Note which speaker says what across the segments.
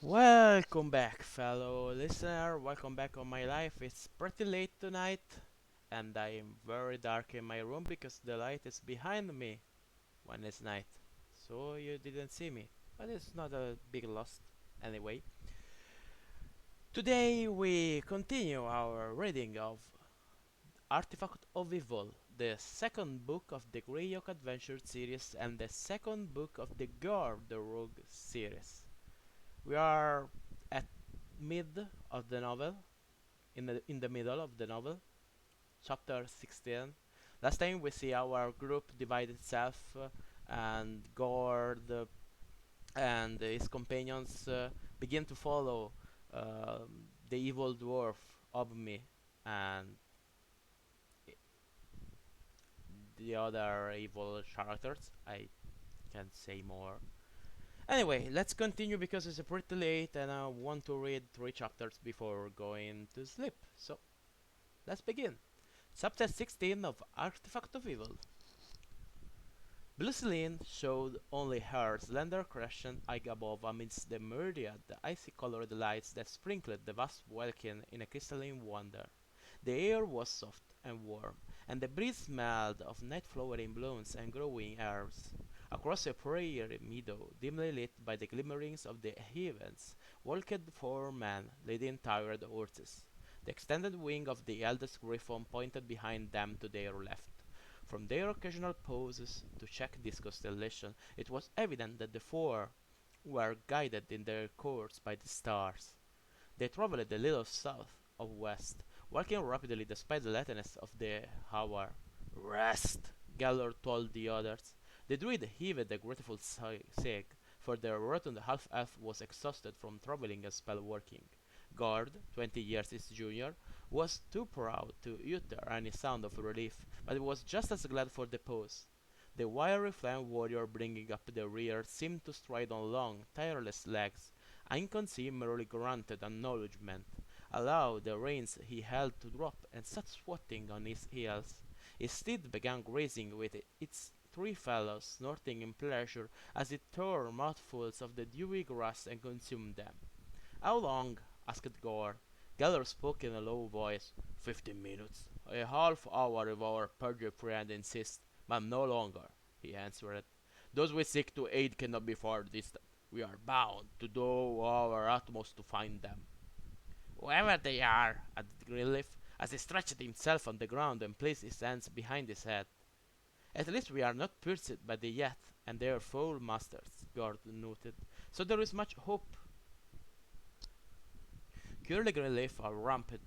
Speaker 1: Welcome back, fellow listener. Welcome back on my life. It's pretty late tonight, and I am very dark in my room because the light is behind me when it's night. So you didn't see me, but it's not a big loss anyway. Today we continue our reading of Artifact of Evil, the second book of the Grey Oak Adventure series and the second book of the Guard the Rogue series. We are at mid of the novel, in the middle of the novel, chapter 16. Last time we see our group divide itself, and Gord and his companions begin to follow the evil dwarf Obmi and the other evil characters. I can't say more. Anyway, let's continue because it's pretty late and I want to read 3 chapters before going to sleep. So let's begin. Chapter 16 of Artifact of Evil. Bluceline showed only her slender crescent eye above amidst the myriad icy-colored lights that sprinkled the vast welkin in a crystalline wonder. The air was soft and warm, and the breeze smelled of night-flowering blooms and growing herbs. Across a prairie meadow, dimly lit by the glimmerings of the heavens, walked 4 men leading tired horses. The extended wing of the eldest griffon pointed behind them to their left. From their occasional pauses to check this constellation, it was evident that the 4 were guided in their course by the stars. They traveled a little south of west, walking rapidly despite the lateness of the hour. Rest, Gellor told the others. The druid heaved a grateful sigh, for the rotund half-elf was exhausted from traveling and spell-working. Gord, 20 years his junior, was too proud to utter any sound of relief, but was just as glad for the pause. The wiry flame warrior bringing up the rear seemed to stride on long, tireless legs. Ankonsi merely grunted acknowledgment, allowed the reins he held to drop, and sat squatting on his heels. His steed began grazing with its 3 fellows, snorting in pleasure as it tore mouthfuls of the dewy grass and consumed them. "How long?" asked Gore. Geller spoke in a low voice. 15 minutes. A half hour if our perjured friend insists, but no longer, he answered. Those we seek to aid cannot be far distant. We are bound to do our utmost to find them. Whoever they are, added Greenleaf, as he stretched himself on the ground and placed his hands behind his head. At least we are not pierced by the Yet and their foul masters, Gordon noted, so there is much hope. Curly Greenleaf ramped.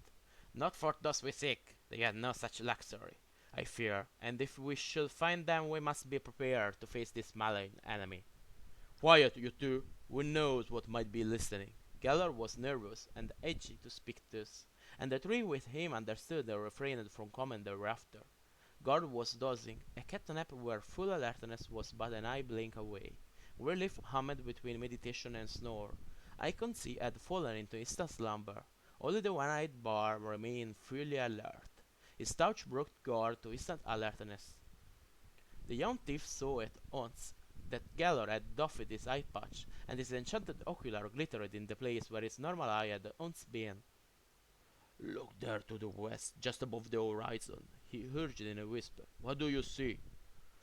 Speaker 1: Not for those we seek. They have no such luxury, I fear, and if we should find them we must be prepared to face this malign enemy. Quiet, you two. Who knows what might be listening? Geller was nervous and edgy to speak thus, and the 3 with him understood and refrained from comment thereafter. Guard was dozing. A catnap where full alertness was but an eye blink away. Greenleaf hummed between meditation and snore. Iconsi had fallen into instant slumber. Only the one-eyed bar remained fully alert. His touch brought Guard to instant alertness. The young thief saw at once that Gellor had doffed his eye patch, and his enchanted ocular glittered in the place where his normal eye had once been. Look there to the west, just above the horizon, he urged in a whisper. What do you see?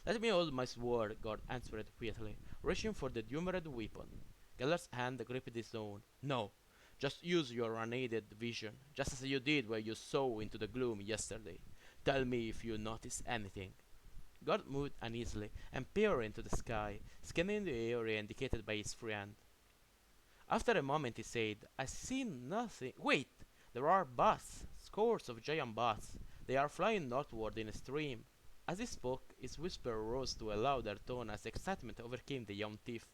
Speaker 1: Let me hold my sword, God answered quietly, reaching for the doomed weapon. Geller's hand gripped his own. No, just use your unaided vision, just as you did when you saw into the gloom yesterday. Tell me if you notice anything. God moved uneasily and peered into the sky, scanning the area indicated by his friend. After a moment he said, I see nothing. Wait! There are bats, scores of giant bats. They are flying northward in a stream. As he spoke, his whisper rose to a louder tone as excitement overcame the young thief.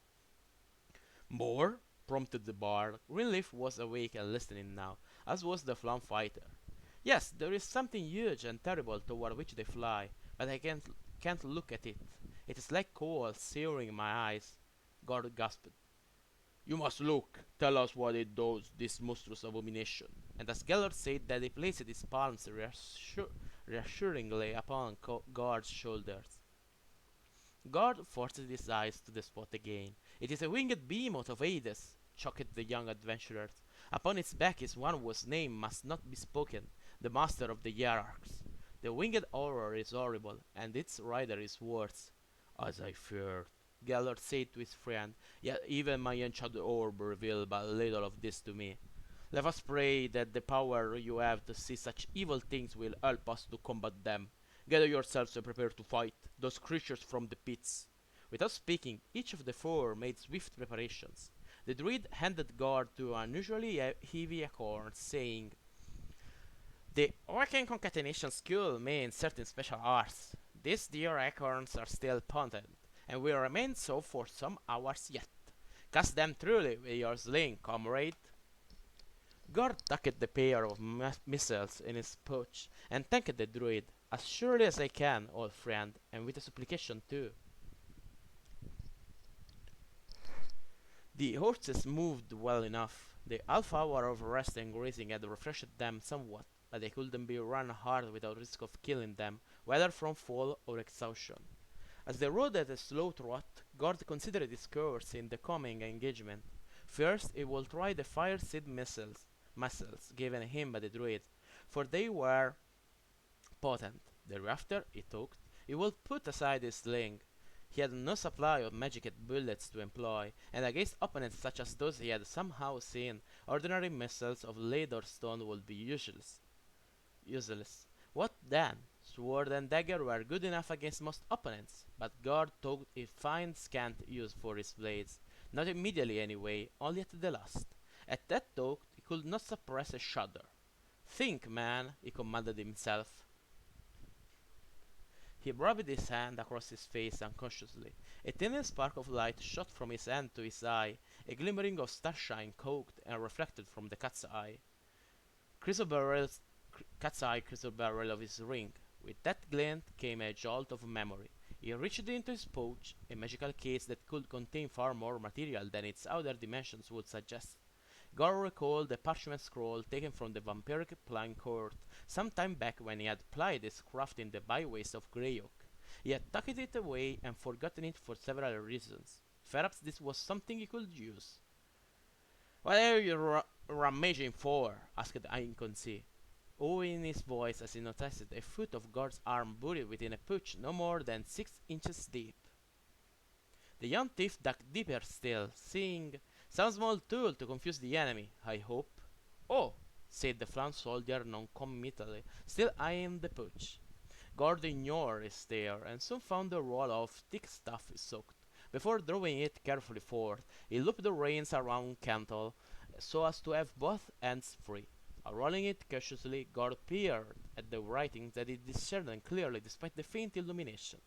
Speaker 1: More? Prompted the bard. Greenleaf was awake and listening now, as was the flam fighter. Yes, there is something huge and terrible toward which they fly, but I can't look at it. It is like coal searing my eyes. God gasped. You must look. Tell us what it does, this monstrous abomination. And as Gellert said that he placed his palms reassuringly upon Guard's shoulders. Guard forced his eyes to the spot again. It is a winged behemoth of Hades, shocked the young adventurers. Upon its back is one whose name must not be spoken, the master of the hierarchs. The winged horror is horrible, and its rider is worse. As I feared, Gellert said to his friend, yet even my enchanted orb revealed but little of this to me. Let us pray that the power you have to see such evil things will help us to combat them. Gather yourselves and prepare to fight those creatures from the pits. Without speaking, each of the four made swift preparations. The druid handed guard to an unusually heavy acorn, saying, the working concatenation skill means certain special arts. These dear acorns are still potent, and will remain so for some hours yet. Cast them truly with your sling, comrade. Gord tucked the pair of missiles in his pouch and thanked the druid, as surely as I can, old friend, and with a supplication too. The horses moved well enough. The half hour of rest and grazing had refreshed them somewhat, but they couldn't be run hard without risk of killing them, whether from fall or exhaustion. As they rode at a slow trot, Gord considered his course in the coming engagement. First, he would try the fire-seed missiles given him by the druid, for they were potent. Thereafter, he thought, he would put aside his sling. He had no supply of magic bullets to employ, and against opponents such as those he had somehow seen, ordinary missiles of lead or stone would be useless. What then? Sword and dagger were good enough against most opponents, but Gord thought he'd find scant use for his blades. Not immediately anyway, only at the last. At that thought, he could not suppress a shudder. Think, man, he commanded himself. He rubbed his hand across his face unconsciously. A tiny spark of light shot from his hand to his eye, a glimmering of starshine caught and reflected from the cat's eye chrysoberyl of his ring. With that glint came a jolt of memory. He reached into his pouch, a magical case that could contain far more material than its outer dimensions would suggest. Gar recalled a parchment scroll taken from the vampiric playing court some time back when he had plied his craft in the byways of Greyhawk. He had tucked it away and forgotten it for several reasons. Perhaps this was something he could use. What are you rummaging for? Asked Inconci, owing his voice as he noticed a foot of Gord's arm buried within a pouch no more than 6 inches deep. The young thief dug deeper still, seeing some small tool to confuse the enemy, I hope. Oh, said the flank soldier noncommittally, still eyeing the pouch. Gord ignored his stare, and soon found the roll of thick stuff soaked. Before drawing it carefully forth, he looped the reins around Cantle, so as to have both ends free. Unrolling it cautiously, Gord peered at the writing that he discerned clearly despite the faint illumination.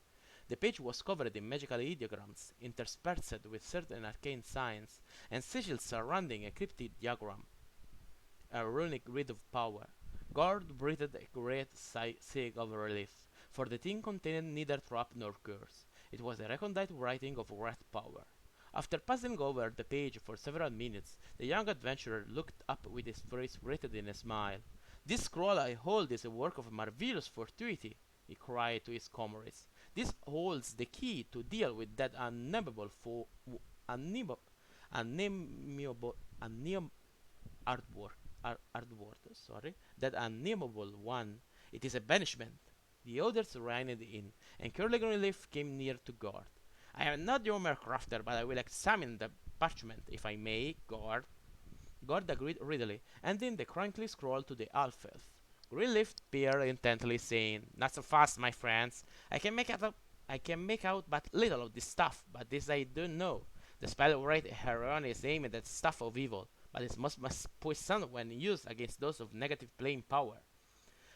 Speaker 1: The page was covered in magical ideograms, interspersed with certain arcane signs, and sigils surrounding a cryptic diagram, a runic grid of power. Gord breathed a great sigh of relief, for the thing contained neither trap nor curse. It was a recondite writing of red power. After passing over the page for several minutes, the young adventurer looked up with his face wreathed in a smile. This scroll I hold is a work of marvelous fortuity, he cried to his comrades. This holds the key to deal with that unnameable that unnameable one. It is a banishment. The others reined in, and Curly Greenleaf came near to Gord. I am not your mere crafter, but I will examine the parchment, if I may, Gord. Gord agreed readily, handing the crinkly scroll to the half-elf. Greenleaf peered intently, saying, Not so fast, my friends. I can make out but little of this stuff, but this I do know. The spell Wraith Heron is aimed at stuff of evil, but it must poison when used against those of negative plane power.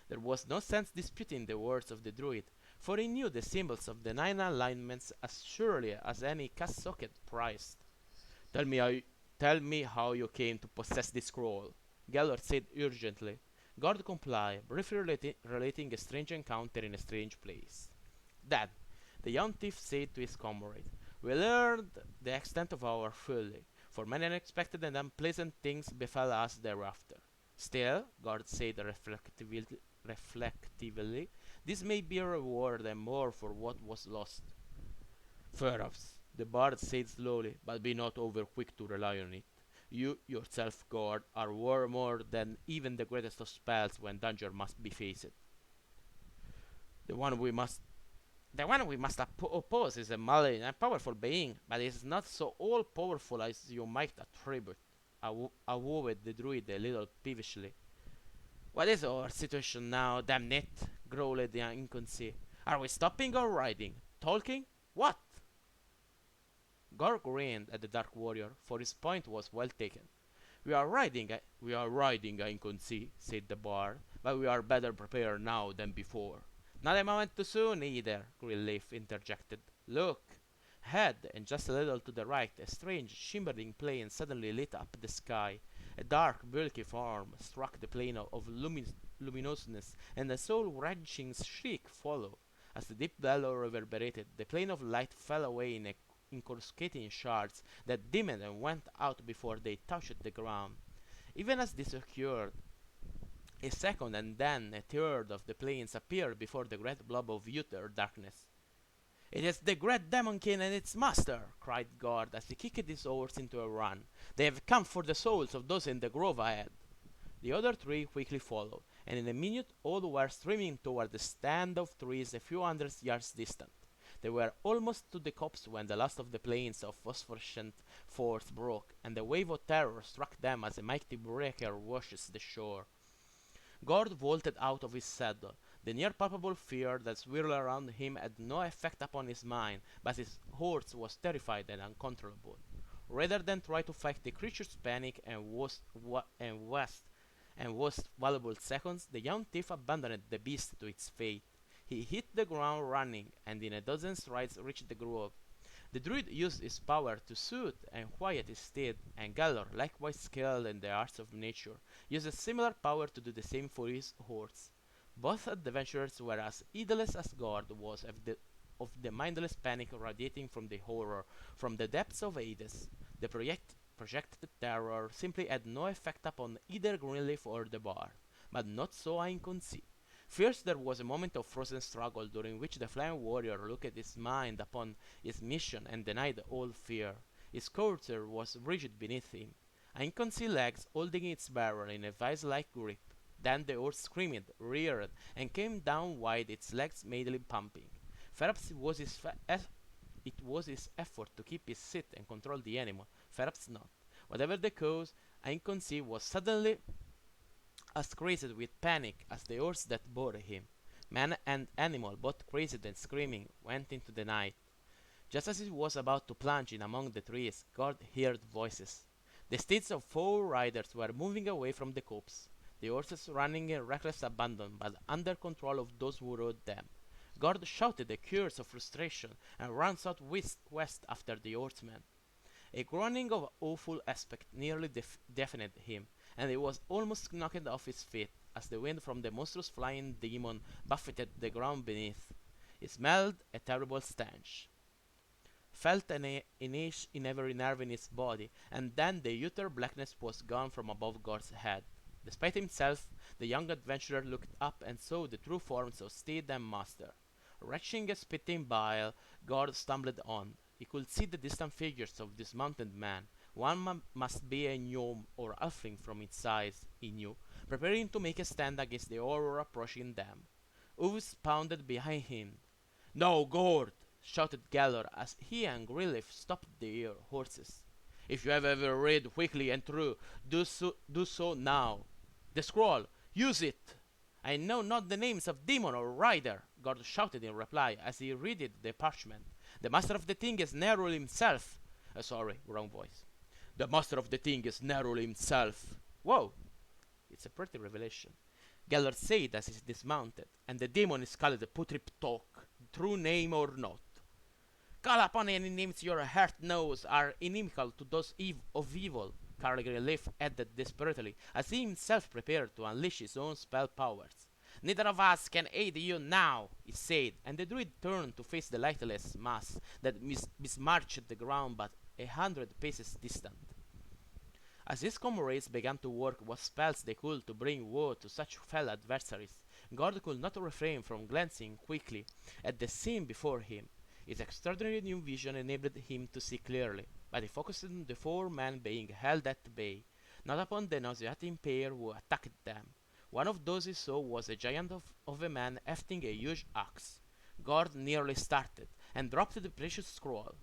Speaker 1: There was no sense disputing the words of the druid, for he knew the symbols of the 9 alignments as surely as any cast socket prized. Tell me how you came to possess this scroll, Gellert said urgently. Gord complied, briefly relating a strange encounter in a strange place. Then, the young thief said to his comrade, we learned the extent of our folly, for many unexpected and unpleasant things befell us thereafter. Still, Gord said reflectively, this may be a reward and more for what was lost. Perhaps, the bard said slowly, but be not over quick to rely on it. You yourself, God, are worth more than even the greatest of spells when danger must be faced. The one we must oppose is a malign and powerful being, but it is not so all powerful as you might attribute. Avowed the druid a little peevishly. What is our situation now, damn it? Growled the Inconsi. Are we stopping or riding? Talking? What? Gar grinned at the Dark Warrior, for his point was well taken. We are riding, I can see, said the bard, but we are better prepared now than before. Not a moment too soon, either, Greenleaf interjected. Look! Ahead, and just a little to the right, a strange, shimmering plane suddenly lit up the sky. A dark, bulky form struck the plane of luminousness, and a soul-wrenching shriek followed. As the deep bellow reverberated, the plane of light fell away in coruscating shards that dimmed and went out before they touched the ground. Even as this occurred, a second and then a third of the planes appeared before the great blob of utter darkness. It is the great Demonkin and its master, cried Gord as he kicked his horse into a run. They have come for the souls of those in the grove ahead. The other three quickly followed, and in a minute all were streaming toward the stand of trees a few hundred yards distant. They were almost to the copse when the last of the planes of phosphorescent force broke, and a wave of terror struck them as a mighty breaker washes the shore. Gord vaulted out of his saddle. The near palpable fear that swirled around him had no effect upon his mind, but his horse was terrified and uncontrollable. Rather than try to fight the creature's panic and waste valuable seconds, the young thief abandoned the beast to its fate. He hit the ground running, and in a dozen strides reached the grove. The druid used his power to soothe and quiet his steed, and Galar, likewise skilled in the arts of nature, used a similar power to do the same for his horse. Both adventurers were as heedless as Gord was of the mindless panic radiating from the horror from the depths of Hades. The projected terror simply had no effect upon either Greenleaf or the bard, but not so I can see. First there was a moment of frozen struggle during which the flying warrior looked his mind upon his mission and denied all fear. His courser was rigid beneath him, unconscious legs holding its barrel in a vice-like grip. Then the horse screamed, reared, and came down wide, its legs madly pumping. Perhaps it was his effort to keep his seat and control the animal, perhaps not. Whatever the cause, Ainconsi was suddenly as crazed with panic as the horse that bore him. Man and animal, both crazed and screaming, went into the night. Just as he was about to plunge in among the trees, Gord heard voices. The steeds of 4 riders were moving away from the copse, the horses running in reckless abandon, but under control of those who rode them. Gord shouted a curse of frustration and ran southwest after the horsemen. A groaning of awful aspect nearly deafened him, and he was almost knocked off his feet as the wind from the monstrous flying demon buffeted the ground beneath. He smelled a terrible stench, felt an itch in every nerve in his body, and then the utter blackness was gone from above Gord's head. Despite himself, the young adventurer looked up and saw the true forms of steed and master. Retching a spitting bile, Gord stumbled on. He could see the distant figures of dismounted men. One must be a gnome or halfling from its size, he knew, preparing to make a stand against the horror approaching them. Hooves pounded behind him. "No, Gord!" shouted Galar as he and Greenleaf stopped their horses. "If you have ever rid quickly and true, do so now. The scroll! Use it!" "I know not the names of demon or rider," Gord shouted in reply as he read the parchment. "The master of the thing is Nerul himself." Sorry, wrong voice. "The master of the thing is Nerul himself." Whoa! It's a pretty revelation. Galar said as he dismounted, "and the demon is called Putrip Talk, true name or not. Call upon any names your heart knows are inimical to those of evil," Cargill Leaf added desperately, as he himself prepared to unleash his own spell powers. "Neither of us can aid you now," he said, and the druid turned to face the lightless mass that besmirched the ground but 100 paces distant. As his comrades began to work what spells they could to bring woe to such fell adversaries, Gord could not refrain from glancing quickly at the scene before him. His extraordinary new vision enabled him to see clearly. but he focused on the four men being held at bay, not upon the nauseating pair who attacked them. One of those he saw was a giant of a man hefting a huge axe. Gord nearly started, and dropped the precious scroll.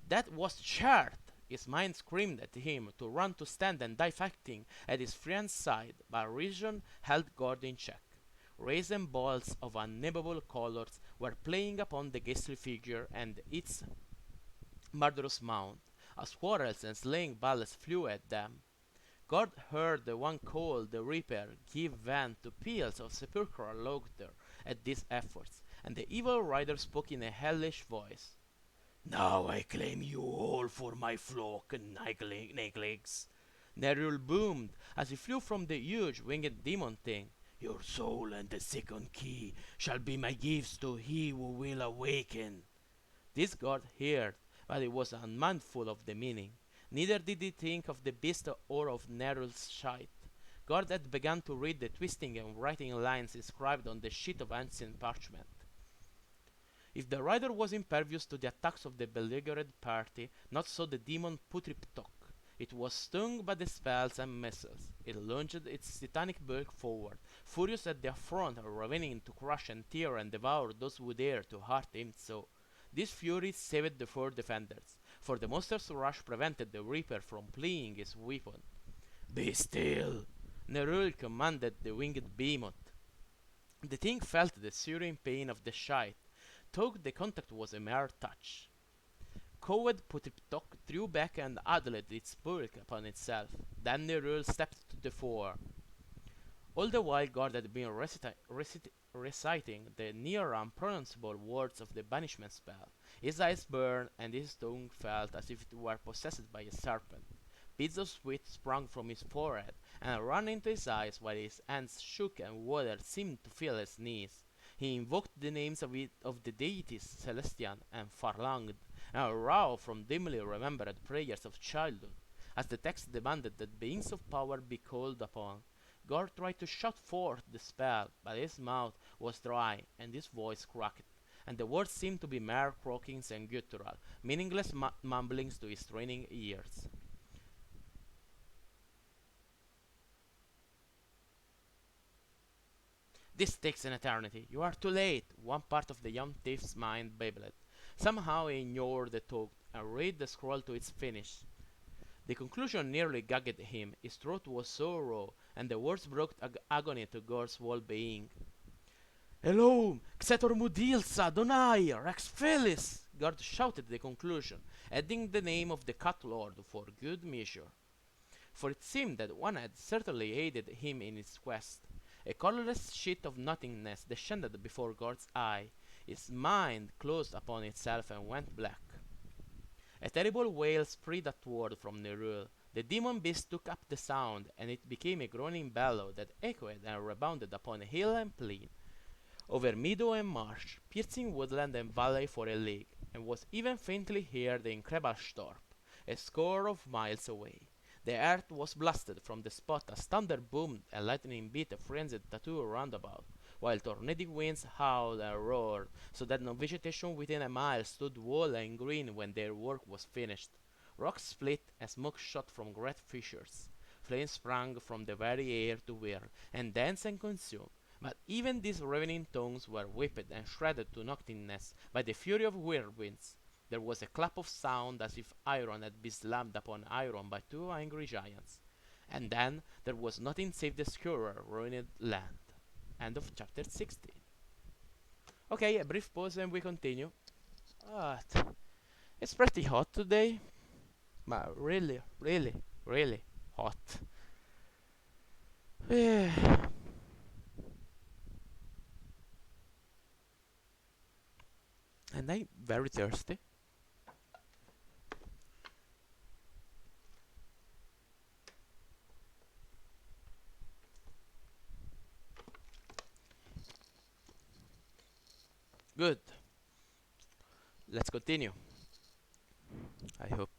Speaker 1: That was Chart! His mind screamed at him to run to stand and die fighting at his friend's side, but reason held Gord in check. Rays and balls of unnameable colors were playing upon the ghastly figure and its murderous mount, as quarrels and slaying bullets flew at them. God heard the one called the Reaper give vent to peals of sepulchral laughter at these efforts, and the evil rider spoke in a hellish voice. "Now I claim you all for my flock, Naglings." Nerul boomed as he flew from the huge winged demon thing. "Your soul and the second key shall be my gifts to he who will awaken." This God heard, but he was unmindful of the meaning. Neither did he think of the beast or of Nerul's shite. God had begun to read the twisting and writing lines inscribed on the sheet of ancient parchment. If the rider was impervious to the attacks of the beleaguered party, not so the demon Putriptok. It was stung by the spells and missiles. It lunged its titanic bulk forward, furious at the affront, ravening to crush and tear and devour those who dared to hurt him so. This fury saved the four defenders, for the monster's rush prevented the Reaper from plying his weapon. "Be still!" Nerul commanded the winged behemoth. The thing felt the searing pain of the shite, though the contact was a mere touch. Cowed Putriptok drew back and huddled its bulk upon itself. Then Nerul stepped to the fore. All the while God had been reciting the near unpronounceable words of the banishment spell. His eyes burned, and his tongue felt as if it were possessed by a serpent. Beads of sweat sprang from his forehead and ran into his eyes, while his hands shook and water seemed to fill his knees. He invoked the names of the deities Celestian and Farlangd, and roared from dimly remembered prayers of childhood. As the text demanded that beings of power be called upon, God tried to shout forth the spell, but his mouth was dry and his voice cracked, and the words seemed to be mere croakings and guttural, meaningless mumblings to his straining ears. "This takes an eternity. You are too late," one part of the young thief's mind babbled. Somehow he ignored the thought and read the scroll to its finish. The conclusion nearly gagged him. His throat was so raw, and the words brought agony to Gord's whole being. "Elohim, Xetor Mudilsa, Donai, Rex Felis!" Gord shouted the conclusion, adding the name of the Catlord for good measure. For it seemed that one had certainly aided him in his quest. A colorless sheet of nothingness descended before Gord's eye. His mind closed upon itself and went black. A terrible wail spread upward from Nerul. The demon beast took up the sound, and it became a groaning bellow that echoed and rebounded upon hill and plain, over meadow and marsh, piercing woodland and valley for a league, and was even faintly heard in Krebalstorp, a score of miles away. The earth was blasted from the spot as thunder boomed and lightning beat a frenzied tattoo roundabout, while tornadic winds howled and roared, so that no vegetation within a mile stood whole and green when their work was finished. Rocks split and smoke shot from great fissures. Flames sprang from the very air to whirl, and dance and consume. But even these ravening tongues were whipped and shredded to nothingness by the fury of whirlwinds. There was a clap of sound as if iron had been slammed upon iron by two angry giants. And then there was nothing save the skewer ruined land. End of chapter 16. Okay, a brief pause and we continue. It's pretty hot today. But really, really, really hot. And I'm very thirsty. Good. Let's continue. I hope.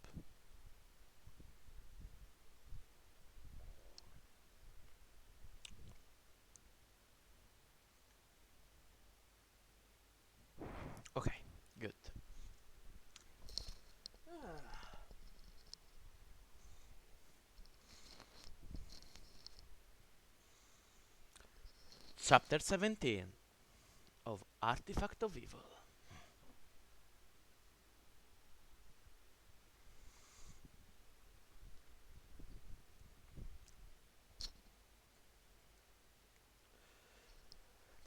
Speaker 1: Okay, good. Chapter 17 of Artifact of Evil.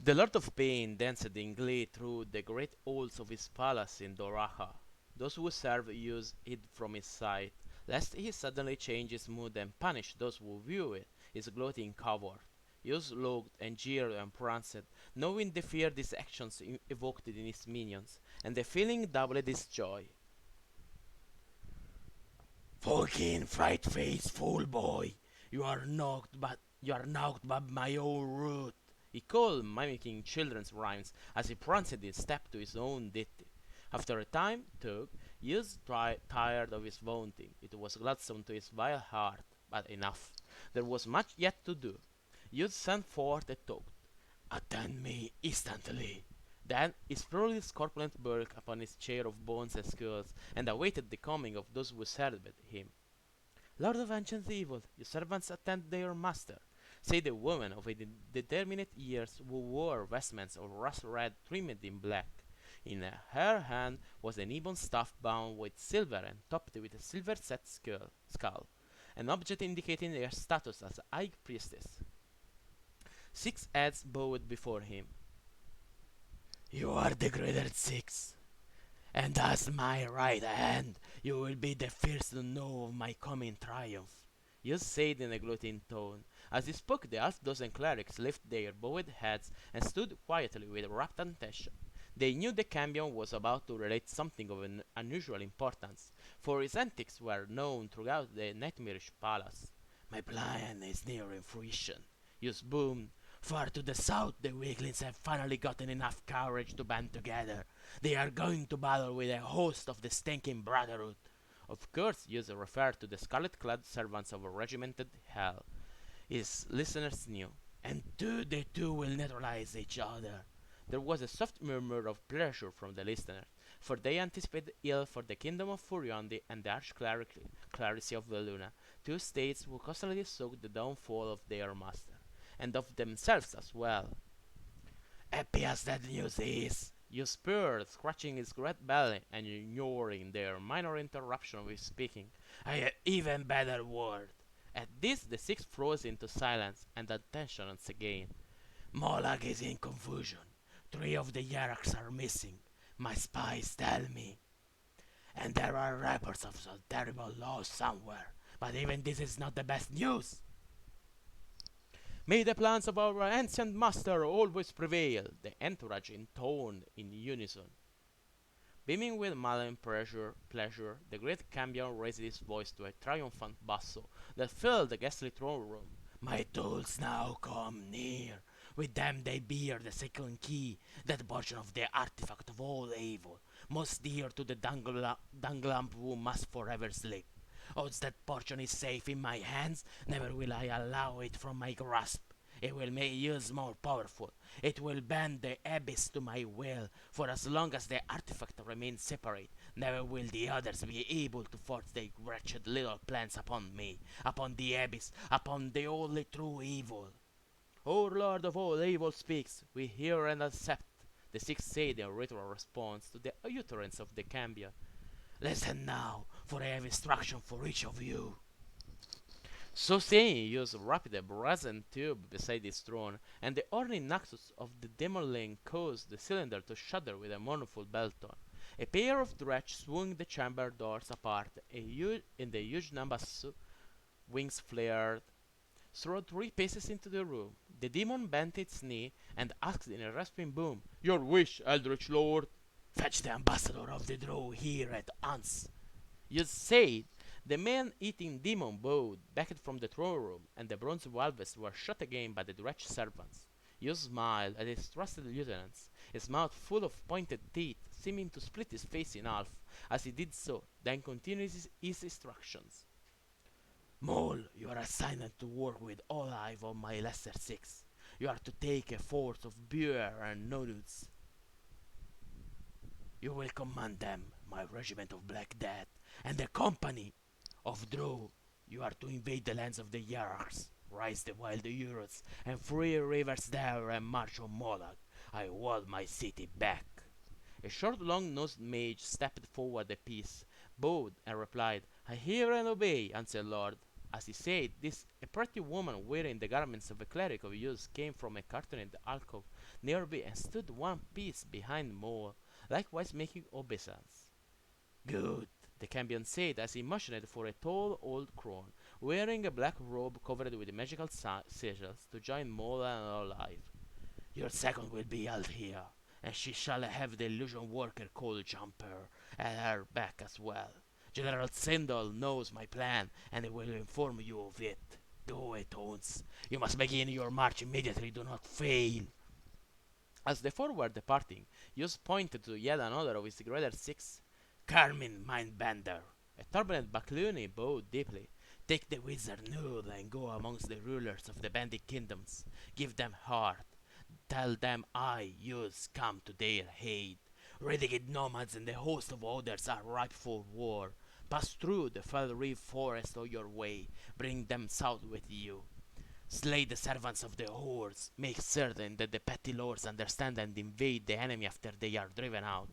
Speaker 1: The Lord of Pain danced in glee through the great halls of his palace in Doraha. Those who served Yus hid from his sight, lest he suddenly change his mood and punish those who view it, his gloating coward. Yus looked and jeered and pranced, knowing the fear these actions evoked in his minions, and the feeling doubled his joy. Fucking fright-faced fool boy, you are knocked by my own root. He called, mimicking children's rhymes as he pranced in step to his own ditty. After a time, Tug, Hughes tired of his vaunting. It was gladsome to his vile heart, but enough. There was much yet to do. Hughes sent forth a toast. Attend me instantly. Then he sprawled his corpulent bulk upon his chair of bones and skulls, and awaited the coming of those who served him. Lord of ancient evil, your servants attend their master, said a woman of indeterminate years who wore vestments of rust red trimmed in black. In her hand was an ebon staff bound with silver and topped with a silver set skull, an object indicating her status as high priestess. 6 heads bowed before him. You are the greater 6, and as my right hand, you will be the first to know of my coming triumph. You said in a gloating tone. As he spoke, the half-dozen clerics lifted their bowed heads and stood quietly with rapt attention. They knew the Cambion was about to relate something of an unusual importance, for his antics were known throughout the nightmarish palace. My plan is nearing fruition, Hughes boomed. Far to the south, the weaklings have finally gotten enough courage to band together. They are going to battle with a host of the stinking Brotherhood. Of course, Hughes referred to the scarlet-clad servants of a regimented hell. His listeners knew, and the two will neutralize each other. There was a soft murmur of pleasure from the listeners, for they anticipated ill for the kingdom of Furiondi and the arch-clericy of Veluna, 2 states who constantly sought the downfall of their master, and of themselves as well. Happy as that news is, you spurred, scratching his great belly and ignoring their minor interruption of his speaking. I have even better word. At this, the 6 froze into silence and attention once again. Molag is in confusion. 3 of the hierarchs are missing. My spies tell me. And there are reports of some terrible loss somewhere. But even this is not the best news. May the plans of our ancient master always prevail, the entourage intoned in unison. Beaming with malign pleasure, the great Cambion raised his voice to a triumphant basso that filled the ghastly throne room. My tools now come near. With them they bear the second key, that portion of the artifact of all evil, most dear to the Danglamp who must forever sleep. Once that portion is safe in my hands, never will I allow it from my grasp. It will make use more powerful. It will bend the abyss to my will, for as long as the artifact remains separate, never will the others be able to force their wretched little plans upon me, upon the abyss, upon the only true evil. O Lord of all evil speaks, we hear and accept, the 6 said in ritual response to the utterance of the Cambion. Listen now, for I have instruction for each of you. So saying, he used rapid a brazen tube beside his throne, and the ornate nexus of the demon caused the cylinder to shudder with a mournful belltone. A pair of dredge swung the chamber doors apart, and the huge Nimbus wings flared, threw 3 paces into the room. The demon bent its knee and asked in a rasping boom, Your wish, Eldritch Lord? Fetch the ambassador of the Drow here at once. You said. The man-eating demon bowed, backed from the throne room, and the bronze valves were shut again by the dredge servants. You smiled at his trusted lieutenants, his mouth full of pointed teeth, seeming to split his face in half as he did so, then continued his instructions. Mole, you are assigned to work with all 5 of my lesser 6. You are to take a force of beer and nodules. You will command them, my regiment of Black Death, and the company of Drow. You are to invade the lands of the hierarchs. rise the wild Euros, and free rivers there and march on Molag. I want my city back. A short, long-nosed mage stepped forward a piece, bowed, and replied, I hear and obey, answered Lord. As he said this, a pretty woman wearing the garments of a cleric of use came from a curtained alcove nearby and stood one piece behind Moore, likewise making obeisance. Good, the champion said as he motioned for a tall old crone, wearing a black robe covered with magical sigils, to join Mola and our life. Your second will be held here, and she shall have the illusion worker called Jumper at her back as well. General Sindel knows my plan, and he will inform you of it. Do it, Ons. You must begin your march immediately. Do not fail. As the four were departing, Yus pointed to yet another of his greater six. Carmine Mindbender. A turbulent Baklooni bowed deeply. Take the wizard Null and go amongst the rulers of the bandit kingdoms. Give them heart. Tell them I, Yus, come to their aid. Renegade nomads and the host of others are ripe for war. Pass through the fell reef forest on your way. Bring them south with you. Slay the servants of the hordes. Make certain that the petty lords understand and invade the enemy after they are driven out.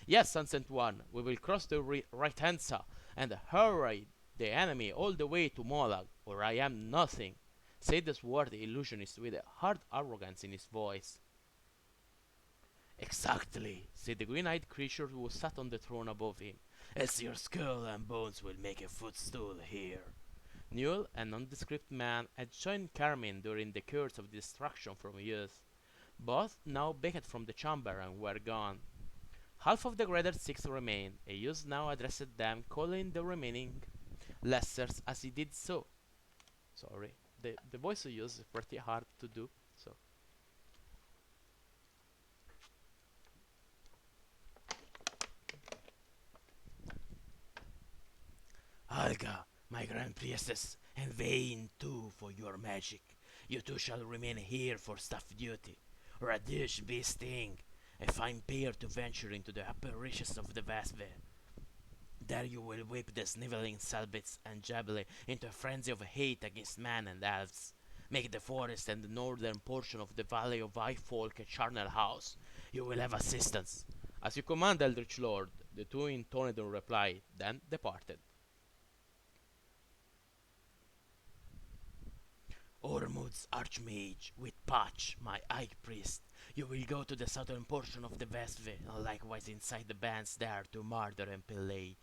Speaker 1: Yes, Unsent One, we will cross the right hand side and hurry the enemy all the way to Molag, or I am nothing, said the swarthy illusionist with a hard arrogance in his voice. Exactly, said the green-eyed creature who sat on the throne above him, as your skull and bones will make a footstool here. Newell, a nondescript man, had joined Carmine during the curse of destruction from youth. Both now backed from the chamber and were gone. Half of the greater six remained. A youth now addressed them, calling the remaining lessers as he did so. Sorry, the voice of youth is pretty hard to do, so. Alga, my grand priestess, and vain too for your magic. You two shall remain here for staff duty. Radish be sting, a fine pair to venture into the upper reaches of the Vesve. There you will whip the sniveling Selbits and Jabberley into a frenzy of hate against man and elves. Make the forest and the northern portion of the valley of Highfolk a charnel house. You will have assistance. As you command, Eldritch Lord, the two intoned in reply, then departed. Ormud's Archmage, with Patch, my High Priest. You will go to the southern portion of the Vesve, and likewise inside the bands there to murder and pillage.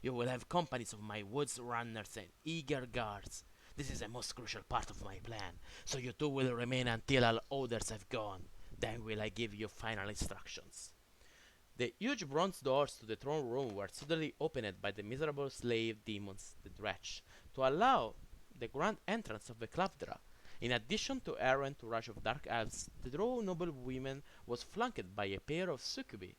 Speaker 1: You will have companies of my woods runners and eager guards. This is a most crucial part of my plan, so you two will remain until all others have gone. Then will I give you final instructions. The huge bronze doors to the throne room were suddenly opened by the miserable slave demons, the Dretch, to allow the grand entrance of the Clavdra. In addition to errant rush of dark elves, the drow noble women was flanked by a pair of succubi,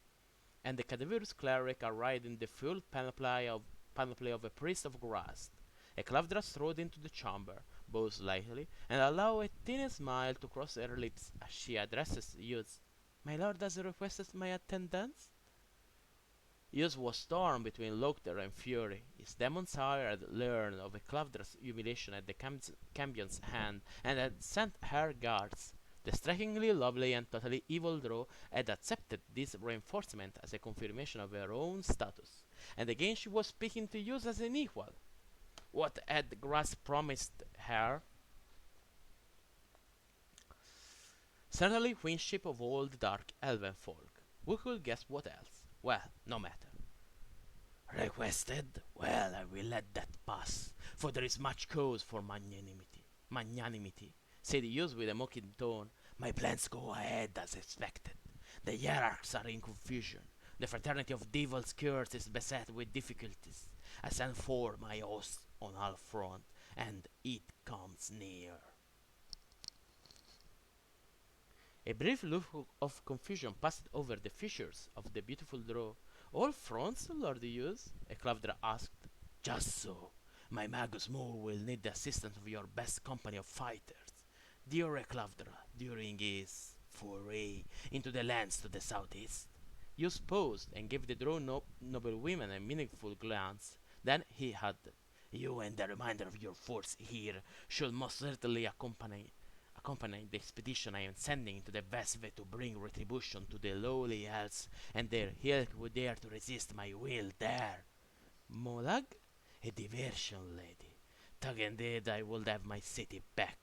Speaker 1: and the cadaverous cleric arrived in the full panoply of a priest of Grast. A Clavdra strode into the chamber, bowed slightly, and allowed a thin smile to cross her lips as she addresses Yuz. My lord has requested my attendance? Yuz was torn between laughter and fury. His demon sire had learned of a Clavdra's humiliation at the champion's hand, and had sent her guards. The strikingly lovely and totally evil drow had accepted this reinforcement as a confirmation of her own status, and again she was speaking to Yuz as an equal. What had Grass promised her? Certainly queenship of all the dark elven folk. Who could guess what else? Well, no matter. Requested? Well, I will let that pass, for there is much cause for magnanimity, said Hughes with a mocking tone. My plans go ahead as expected. The hierarchs are in confusion. The fraternity of devil's curse is beset with difficulties. I send for my host on all front, and it comes near. A brief look of confusion passed over the features of the beautiful drow. All fronts, Lord Hughes? A Clavdra asked. Just so. My Magus Moore will need the assistance of your best company of fighters. Dear Clavdra, during his foray into the lands to the southeast. Hughes paused and gave the drow noble women a meaningful glance. Then he added, You and the remainder of your force here should most certainly accompany the expedition I am sending to the Vesve to bring retribution to the lowly elves and their ilk who dare to resist my will there. Molag? A diversion, lady. Tug indeed I would have my city back.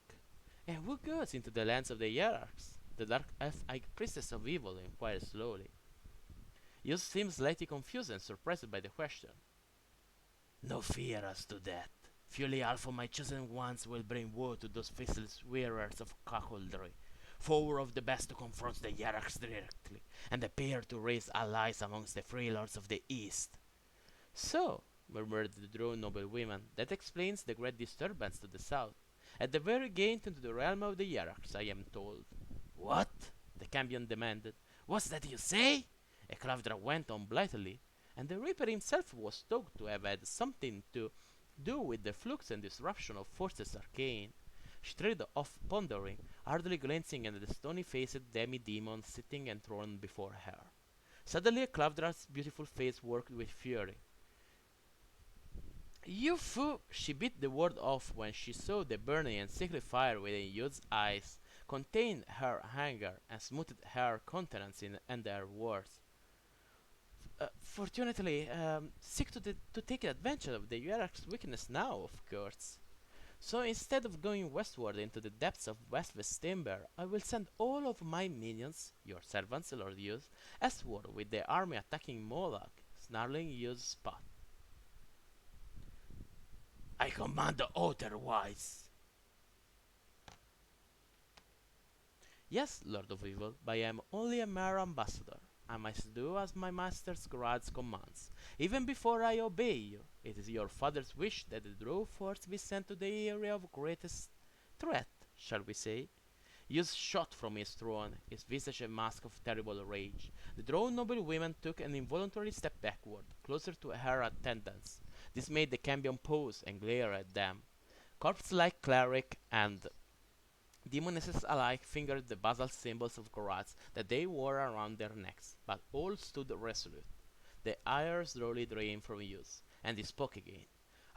Speaker 1: And who goes into the lands of the hierarchs? The dark elf priestess of evil inquired slowly. You seem slightly confused and surprised by the question. No fear as to that. Fully half of my chosen ones will bring woe to those faceless wearers of cuckoldry, four of the best to confront the hierarchs directly, and appear to raise allies amongst the free lords of the East. So, murmured the drowned noblewoman, that explains the great disturbance to the south. At the very gate into the realm of the hierarchs, I am told. What? The Cambion demanded. What's that you say? A Clavdra went on blithely, and the Reaper himself was thought to have had something to do with the flux and disruption of forces arcane. She trailed off pondering, hardly glancing at the stony-faced demi-demon sitting enthroned before her. Suddenly Clavdra's beautiful face worked with fury. You fool! She bit the word off when she saw the burning and sickly fire within Yud's eyes, contained her anger, and smoothed her countenance and her words. Fortunately, seek to take advantage of the hierarch's weakness now, of course. So instead of going westward into the depths of West Vestimber, I will send all of my minions, your servants, Lord Yuz, eastward with the army attacking Moloch, snarling Yuz's spot. I command otherwise. Yes, Lord of Evil, but I am only a mere ambassador. I must do as my master's grades commands. Even before I obey you, it is your father's wish that the Drow force be sent to the area of greatest threat, shall we say? Yus shot from his throne, his visage a mask of terrible rage. The Drow noblewoman took an involuntary step backward, closer to her attendants. This made the Cambion pause and glare at them. Corpse-like cleric and demonesses alike fingered the basalt symbols of Goraths that they wore around their necks, but all stood resolute. The ire slowly drained from Yus, and he spoke again.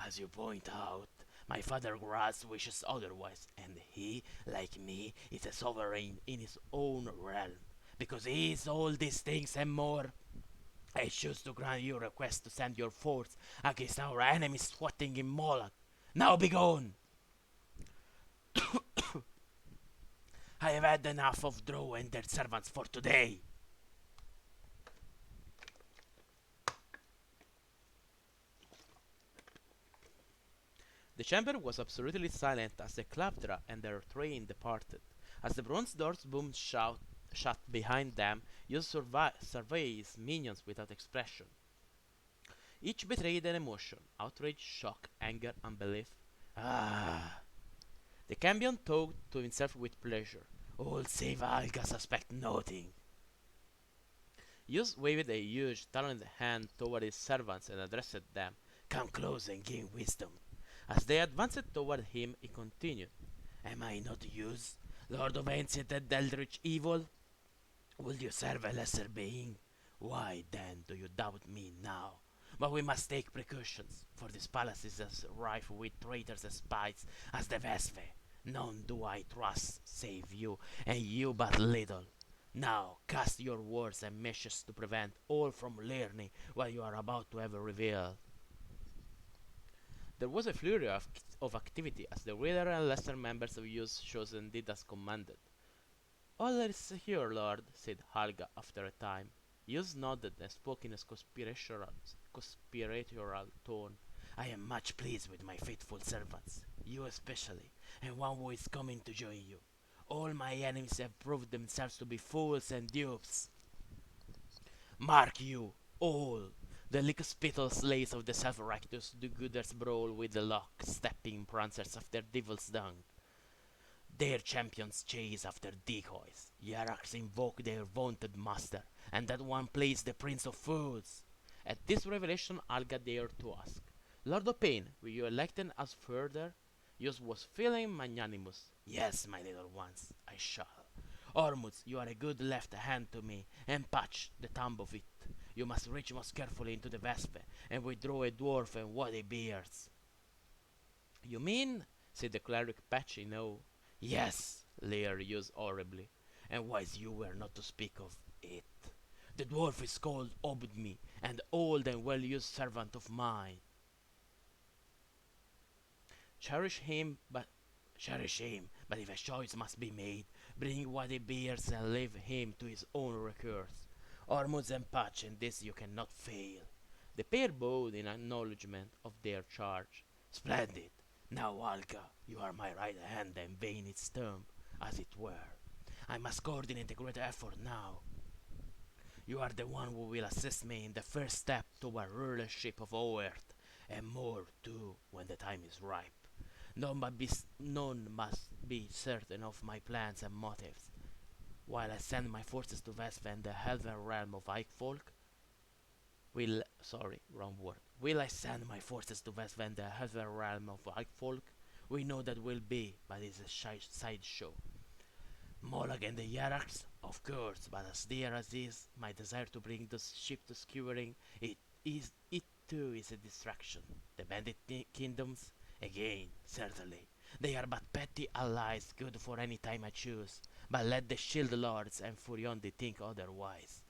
Speaker 1: As you point out, my father Gorath wishes otherwise, and he, like me, is a sovereign in his own realm. Because he is all these things and more, I choose to grant your request to send your force against our enemies squatting in Moloch. Now begone! I have had enough of Drow and their servants for today. The chamber was absolutely silent as the Clavdra and their train departed. As the bronze doors boomed shut behind them, you survey his minions without expression. Each betrayed an emotion: outrage, shock, anger, unbelief. Ah! The Cambion thought to himself with pleasure. All save Alga suspect nothing. Yus waved a huge, taloned hand toward his servants and addressed them. Come close and gain wisdom. As they advanced toward him, he continued. Am I not Yus, Lord of ancient and eldritch evil? Will you serve a lesser being? Why then do you doubt me now? But we must take precautions, for this palace is as rife with traitors and spies as the Vesve. None do I trust save you, and you but little. Now cast your words and meshes to prevent all from learning what you are about to have revealed. There was a flurry of activity as the greater and lesser members of Yus chosen did as commanded. All is here, Lord, said Halga after a time. Yus nodded and spoke in a conspiratorial tone. I am much pleased with my faithful servants, you especially, and one who is coming to join you. All my enemies have proved themselves to be fools and dupes. Mark you, all, the lick-spittle slaves of the self-righteous do-gooders brawl with the lock-stepping prancers of their devil's dung. Their champions chase after decoys. Hierarchs invoke their vaunted master, and that one plays the prince of fools. At this revelation, Alga dared to ask, Lord O'Pain, will you elect them as further? Yus was feeling magnanimous. Yes, my little ones, I shall. Ormuz, you are a good left hand to me, and Patch, the thumb of it. You must reach most carefully into the Vespe, and withdraw a dwarf and woody beards. You mean? Said the cleric, patchy no. Yes, Lear used horribly. And wise you were not to speak of it. The dwarf is called Obd and old and well-used servant of mine. Cherish him, but cherish him. But if a choice must be made, bring what he bears and leave him to his own recourse. Ormuz and Patch, in this you cannot fail. The pair bowed in acknowledgment of their charge. Splendid! Now, Alka, you are my right hand and vein its thumb, as it were. I must coordinate a great effort now. You are the one who will assist me in the first step toward rulership of Oerth, and more, too, when the time is ripe. None must be certain of my plans and motives. While I send my forces to Westven, the heathen realm of Eichfolk, Will I send my forces to Westven, the heathen realm of Eichfolk? We know that will be, but it's a sideshow. Molag and the hierarchs, of course, but as dear as is my desire to bring this ship to skewering, it too is a distraction. The bandit kingdoms, again, certainly. They are but petty allies, good for any time I choose. But let the shield lords and Furiondi think otherwise.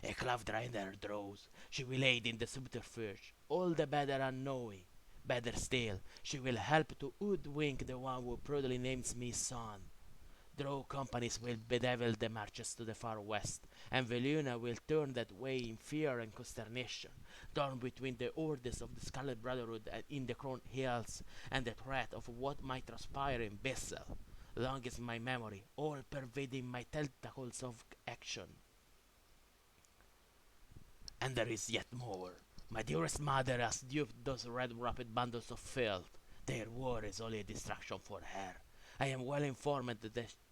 Speaker 1: A Cloudrider draws, she will aid in the subterfuge, all the better unknowing. Better still, she will help to hoodwink the one who proudly names me son. Draw companies will bedevil the marches to the far west, and Veluna will turn that way in fear and consternation, torn between the orders of the Scarlet Brotherhood in the Crown Hills and the threat of what might transpire in Bissell. Long is my memory, all pervading my tentacles of action. And there is yet more. My dearest mother has duped those red rapid bundles of filth. Their war is only a distraction for her. I am well informed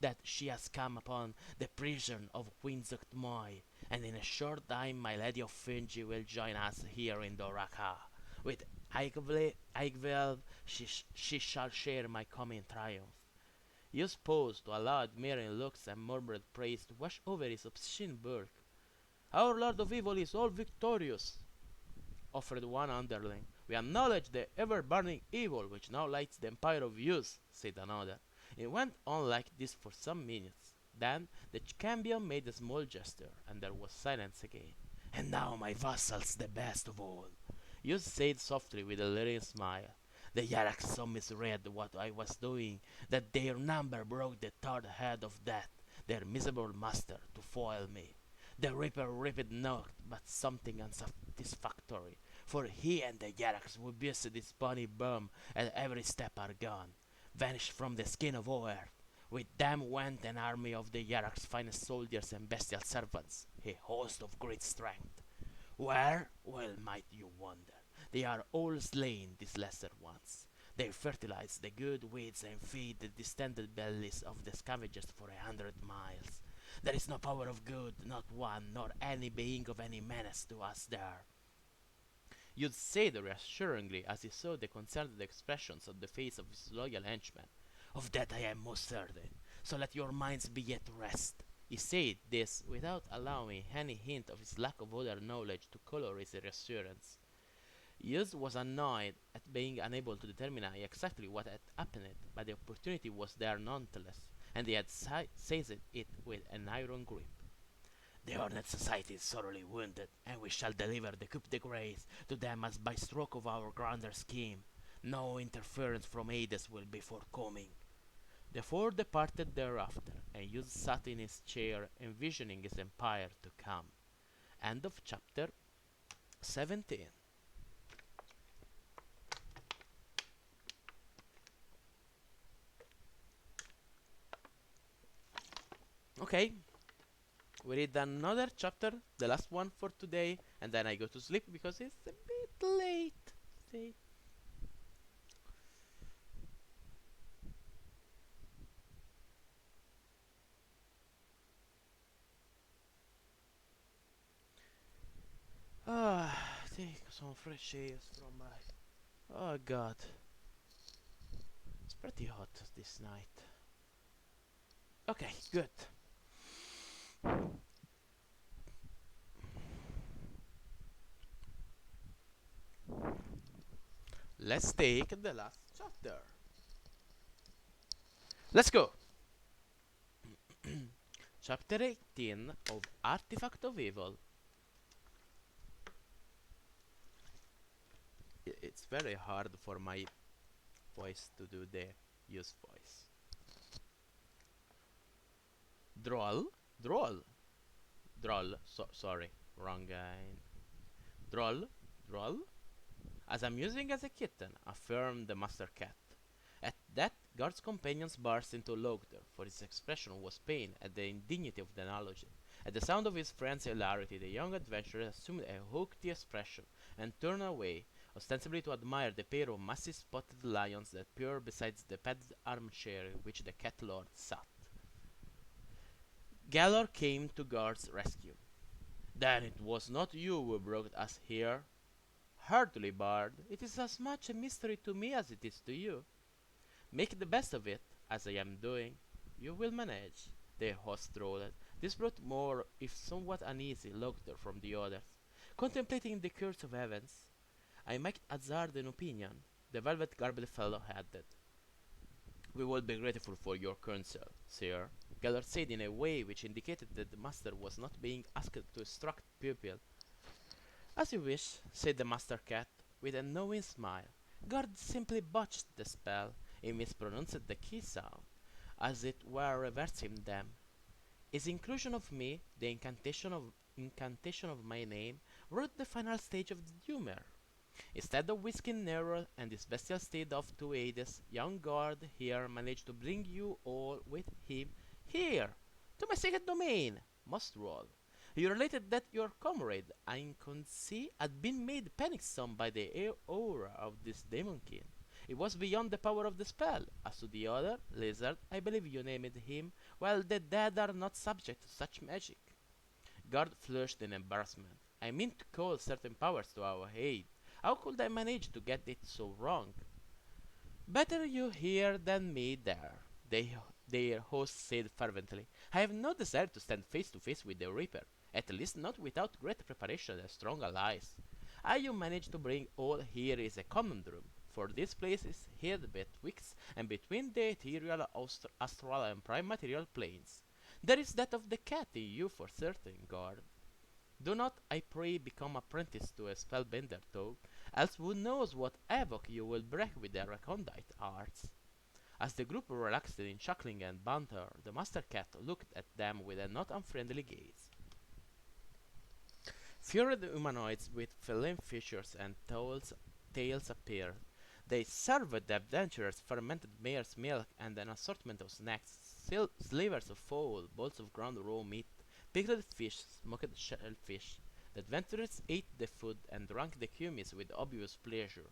Speaker 1: that she has come upon the prison of Queen Zuchtmoy, and in a short time my Lady of Finji will join us here in Doraka. With Eichvelv she shall share my coming triumph. He paused to allow admiring looks and murmured praise to wash over his obscene bulk. Our Lord of Evil is all victorious, offered one underling. We acknowledge the ever-burning evil which now lights the empire of use, said another. It went on like this for some minutes. Then the champion made a small gesture, and there was silence again. And now, my vassals, the best of all, Yus said softly with a leering smile. The hierarchs so misread what I was doing that their number broke the third head of death, their miserable master, to foil me. The Reaper reaped naught but something unsatisfactory, for he and the hierarchs who busted this bonny bum at every step are gone, vanished from the skin of Oerth. With them went an army of the hierarchs' finest soldiers and bestial servants, a host of great strength. Where? Well might you wonder. They are all slain, these lesser ones. They fertilize the good weeds and feed the distended bellies of the scavengers for 100 miles. There is no power of good, not one, nor any being of any menace to us there. You'd say reassuringly as he saw the concerned expressions on the face of his loyal henchman. Of that I am most certain, so let your minds be at rest. He said this without allowing any hint of his lack of other knowledge to color his reassurance. Hughes was annoyed at being unable to determine exactly what had happened, but the opportunity was there nonetheless, and he had seized it with an iron grip. The Hornet Society is sorely wounded, and we shall deliver the coup de grace to them as by stroke of our grander scheme. No interference from Hades will be forthcoming. The four departed thereafter, and Hughes sat in his chair envisioning his empire to come. End of chapter 17. Okay, we read another chapter, the last one for today, and then I go to sleep because it's a bit late. See? Take some fresh air from my... Oh god. It's pretty hot this night. Okay, good. Let's take the last chapter. Let's go! Chapter 18 of Artifact of Evil. It's very hard for my voice to do the use voice. Droll? Droll. Droll. Sorry. Wrong guy. Droll? Droll? As amusing as a kitten, affirmed the master cat. At that, Guard's companions burst into laughter, for his expression was pain at the indignity of the analogy. At the sound of his friend's hilarity, the young adventurer assumed a haughty expression and turned away, ostensibly to admire the pair of massive spotted lions that purred beside the padded armchair in which the Catlord sat. Gallor came to Guard's rescue. "Then it was not you who brought us here?" "Hardly, Bard. It is as much a mystery to me as it is to you." "Make the best of it, as I am doing. You will manage," the host drawled. This brought more, if somewhat uneasy, laughter from the others. "Contemplating the curse of heavens, I might hazard an opinion," the velvet-garbed fellow added. "We will be grateful for your counsel, sir," Gellert said in a way which indicated that the master was not being asked to instruct pupil. "As you wish," said the master cat, with a knowing smile. Gord simply botched the spell. He mispronounced the key sound, as it were reversing them. His inclusion of me, the incantation of my name, wrote the final stage of the humor. Instead of whisking Nero and his bestial steed off to Hades, young Gord here managed to bring you all with him here, to my sacred domain, most roll. You related that your comrade, Anconsi, had been made panic-some by the aura of this demon king. It was beyond the power of the spell. As to the other, Lizard, I believe you named him, well, the dead are not subject to such magic. Guard flushed in embarrassment. I mean to call certain powers to our aid. How could I manage to get it so wrong? Better you here than me there, their host said fervently. I have no desire to stand face to face with the Reaper, at least not without great preparation and strong allies. How you manage to bring all here is a conundrum, for this place is hid betwixt and between the ethereal, astral, and prime material planes. There is that of the cat in you for certain, Guard. Do not, I pray, become apprentice to a spellbender, though, else who knows what havoc you will break with their recondite arts. As the group relaxed in chuckling and banter, the master cat looked at them with a not unfriendly gaze. Furred humanoids with feline features and tails appeared. They served the adventurers fermented mare's milk and an assortment of snacks, slivers of fowl, balls of ground raw meat, pickled fish, smoked shellfish. The adventurers ate the food and drank the kumis with obvious pleasure.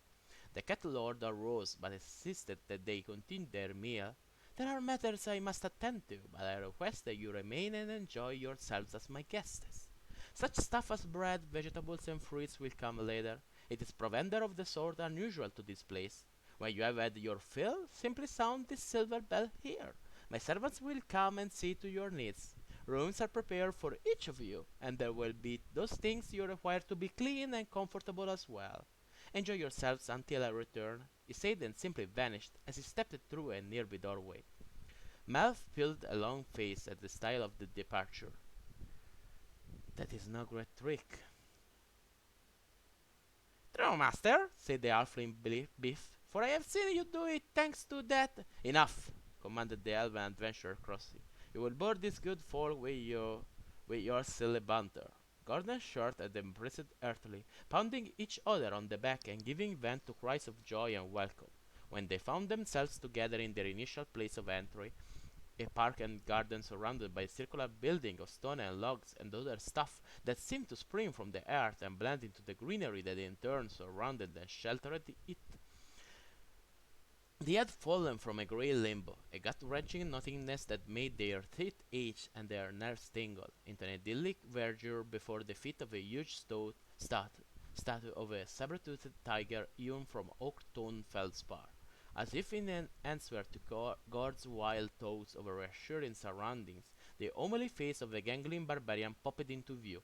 Speaker 1: The Catlord arose, but insisted that they continue their meal. "There are matters I must attend to, but I request that you remain and enjoy yourselves as my guests. Such stuff as bread, vegetables, and fruits will come later. It is provender of the sort unusual to this place. When you have had your fill, simply sound this silver bell here. My servants will come and see to your needs. Rooms are prepared for each of you, and there will be those things you require to be clean and comfortable as well. Enjoy yourselves until I return," he said, and simply vanished as he stepped through a nearby doorway. Melf peeled a long face at the style of the departure. "That is no great trick." "True, master," said the halfling Biff, "for I have seen you do it thanks to that—" "Enough!" commanded the elven adventurer crossly. "You will bore these good folk with your silly banter." Gordon shot at them breathed earthily, pounding each other on the back and giving vent to cries of joy and welcome. When they found themselves together in their initial place of entry, a park and garden surrounded by a circular building of stone and logs and other stuff that seemed to spring from the earth and blend into the greenery that in turn surrounded and sheltered it. They had fallen from a grey limbo, a gut-wrenching nothingness that made their teeth ache and their nerves tingle, into an idyllic verdure before the feet of a huge statue of a saber-toothed tiger hewn from oak-toned feldspar. As if in an answer to Gord's wild thoughts of reassuring surroundings, the homely face of the gangling barbarian popped into view.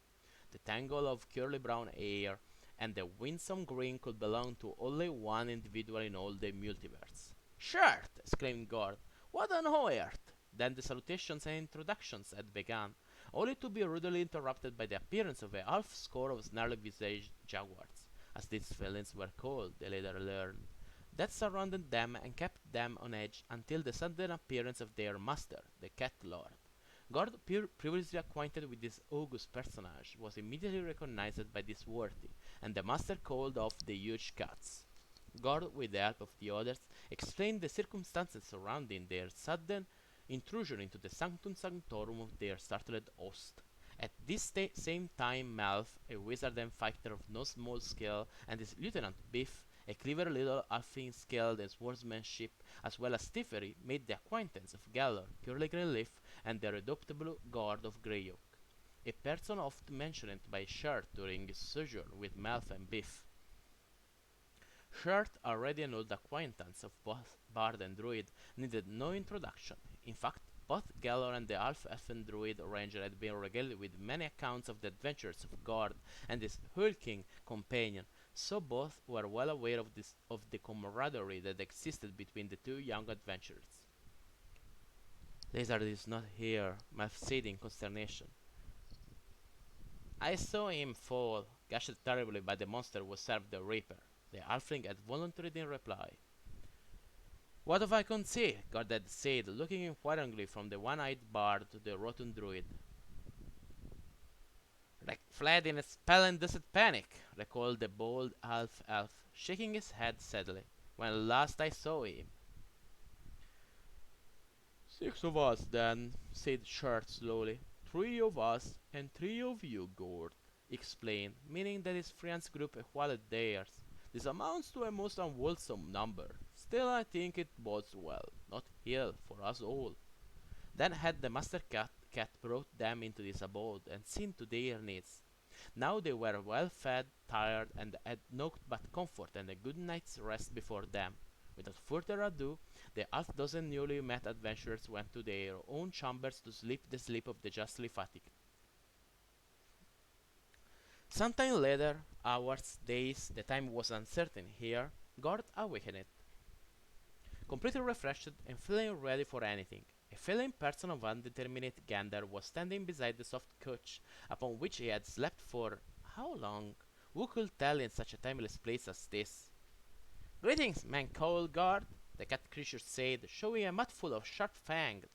Speaker 1: The tangle of curly brown hair and the winsome grin could belong to only one individual in all the multiverse. "Shirt!" exclaimed Gord. What on earth? Then the salutations and introductions had begun, only to be rudely interrupted by the appearance of a half score of snarly-visaged jaguars, as these felines were called, the later learned, that surrounded them and kept them on edge until the sudden appearance of their master, the Catlord. Gord, previously acquainted with this august personage, was immediately recognized by this worthy, and the master called off the huge cats. Gord, with the help of the others, explained the circumstances surrounding their sudden intrusion into the sanctum sanctorum of their startled host. At this same time, Melf, a wizard and fighter of no small skill, and his lieutenant Biff, a clever little elfin skilled in swordsmanship as well as thievery, made the acquaintance of Gallor, Curly Greenleaf, and the redoubtable guard of Greyhawk, a person oft mentioned by Shert during his sojourn with Melf and Biff. Shert, already an old acquaintance of both Bard and Druid, needed no introduction. In fact, both Gellor and the half-elfen Druid Ranger had been regaled with many accounts of the adventures of Gord and his hulking companion, so both were well aware of the camaraderie that existed between the two young adventurers. Lizard is not here, Melf said in consternation. I saw him fall, gashed terribly by the monster who served the Reaper, the halfling had volunteered in reply. What of I can see? God had said, looking inquiringly from the one-eyed bard to the rotund druid. Fled in a spell-induced panic, recalled the bold half-elf, shaking his head sadly, when last I saw him. 6 of us, then, said Shert slowly. 3 of us, and 3 of you, Gord, explained, meaning that his friend's group equaled theirs. This amounts to a most unwholesome number. Still, I think it bodes well, not ill, for us all. Then had the master cat brought them into this abode and seen to their needs. Now they were well fed, tired, and had naught but comfort and a good night's rest before them. Without further ado, the half-dozen newly met adventurers went to their own chambers to sleep the sleep of the justly fatigued. Sometime later, hours, days, the time was uncertain here, Gord awakened, completely refreshed and feeling ready for anything. A feline person of undeterminate gender was standing beside the soft couch upon which he had slept for how long? Who could tell in such a timeless place as this? Greetings, man called Guard, the cat creature said, showing a mouthful of sharp fangs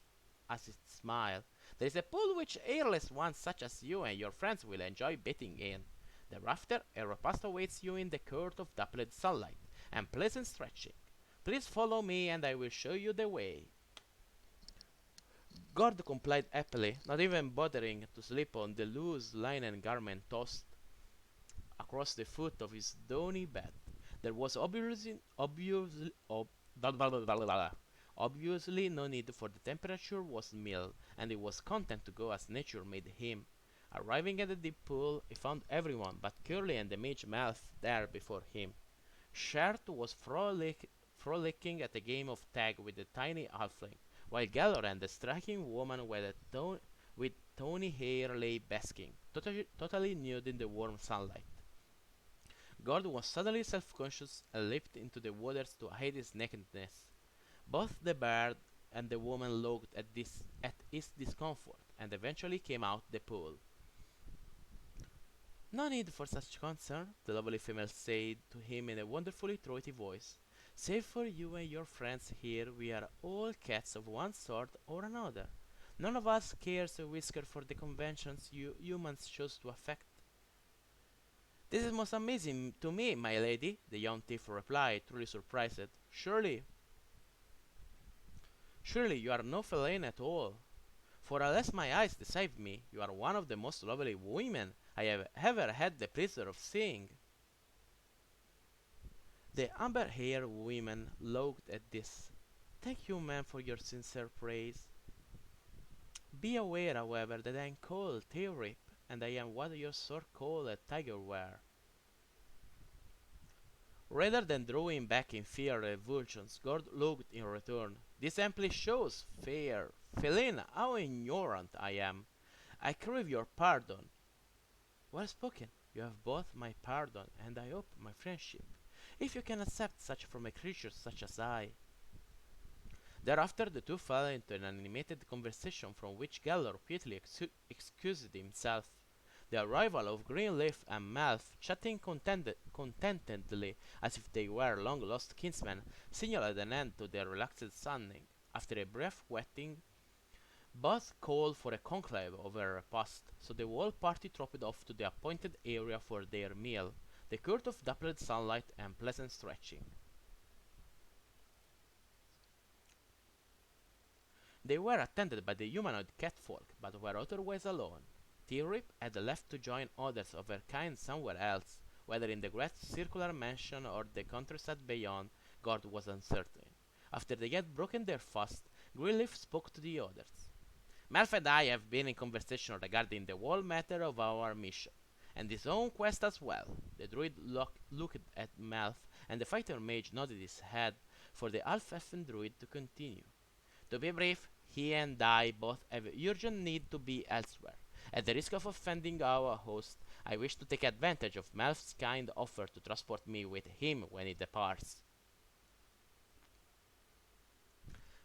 Speaker 1: as it smiled. There is a pool which airless ones such as you and your friends will enjoy bathing in. Thereafter, a repast awaits you in the court of dappled sunlight and pleasant stretching. Please follow me and I will show you the way. Gord complied happily, not even bothering to slip on the loose linen garment tossed across the foot of his downy bed. There was obviously no need, for the temperature was mild, and he was content to go as nature made him. Arriving at the deep pool, he found everyone but Curly and the mage Melf there before him. Shert was frolicking at a game of tag with the tiny halfling, while Gellor and the striking woman with tawny hair lay basking, totally nude in the warm sunlight. Gord was suddenly self-conscious and leaped into the waters to hide his nakedness. Both the bird and the woman looked at his discomfort, and eventually came out the pool. No need for such concern, the lovely female said to him in a wonderfully throaty voice. Save for you and your friends here, we are all cats of one sort or another. None of us cares a whisker for the conventions you humans choose to affect. This is most amazing to me, my lady, the young thief replied, truly surprised. Surely you are no feline at all. For unless my eyes deceive me, you are one of the most lovely women I have ever had the pleasure of seeing. The amber-haired woman looked at this. Thank you, ma'am, for your sincere praise. Be aware, however, that I am called Theorip, and I am what your sort call a tiger-ware. Rather than drawing back in fear and revulsions, Gord looked in return. This amply shows, fair Feline, how ignorant I am. I crave your pardon. Well spoken. You have both my pardon, and I hope my friendship, if you can accept such from a creature such as I. Thereafter the two fell into an animated conversation from which Geller repeatedly excused himself. The arrival of Greenleaf and Melf, chatting contentedly as if they were long-lost kinsmen, signaled an end to their relaxed sunning. After a brief wetting, both called for a conclave over a repast, so the whole party trooped off to the appointed area for their meal, the court of dappled sunlight and pleasant stretching. They were attended by the humanoid catfolk, but were otherwise alone. Tirrip had left to join others of her kind somewhere else, whether in the great circular mansion or the countryside beyond, Gord was uncertain. After they had broken their fast, Greenleaf spoke to the others. Melf and I have been in conversation regarding the whole matter of our mission, and his own quest as well. The druid looked at Melf, and the fighter mage nodded his head for the half-elfen druid to continue. To be brief, he and I both have urgent need to be elsewhere. At the risk of offending our host, I wish to take advantage of Melf's kind offer to transport me with him when he departs.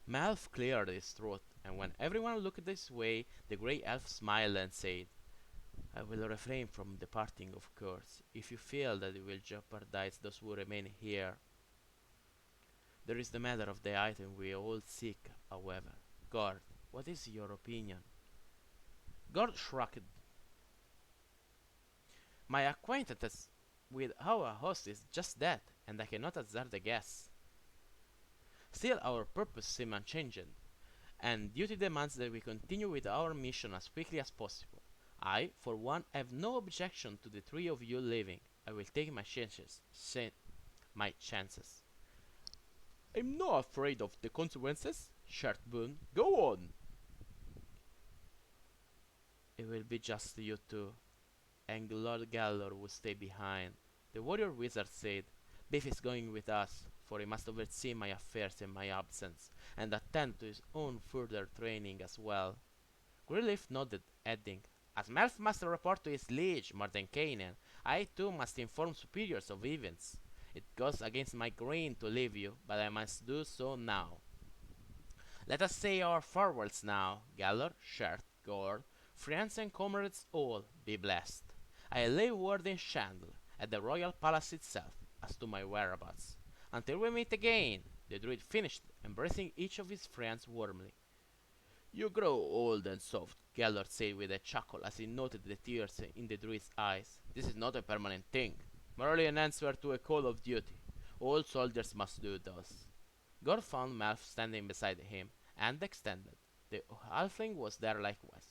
Speaker 1: Melf cleared his throat, and when everyone looked this way, the grey elf smiled and said, I will refrain from departing, of course, if you feel that it will jeopardize those who remain here. There is the matter of the item we all seek, however. Gord, what is your opinion? Gord shrugged. My acquaintance with our host is just that, and I cannot hazard a guess. Still, our purpose seems unchanged, and duty demands that we continue with our mission as quickly as possible. I, for one, have no objection to the three of you leaving. I will take my chances. My chances. I'm not afraid of the consequences, shouted Boone. Go on! It will be just you two, and Lord Gallor will stay behind. The warrior wizard said, Biff is going with us, for he must oversee my affairs in my absence, and attend to his own further training as well. Greenleaf nodded, adding, As Melf must report to his liege, more than Canaan, I too must inform superiors of events. It goes against my grain to leave you, but I must do so now. Let us say our farewells now, Gallor, Shert, Gord, friends and comrades all, be blessed. I lay word in Chandler, at the royal palace itself, as to my whereabouts. Until we meet again, the druid finished, embracing each of his friends warmly. You grow old and soft, Gellert said with a chuckle as he noted the tears in the druid's eyes. This is not a permanent thing, merely an answer to a call of duty. All soldiers must do thus. Gord found Melf standing beside him, and extended. The halfling was there likewise.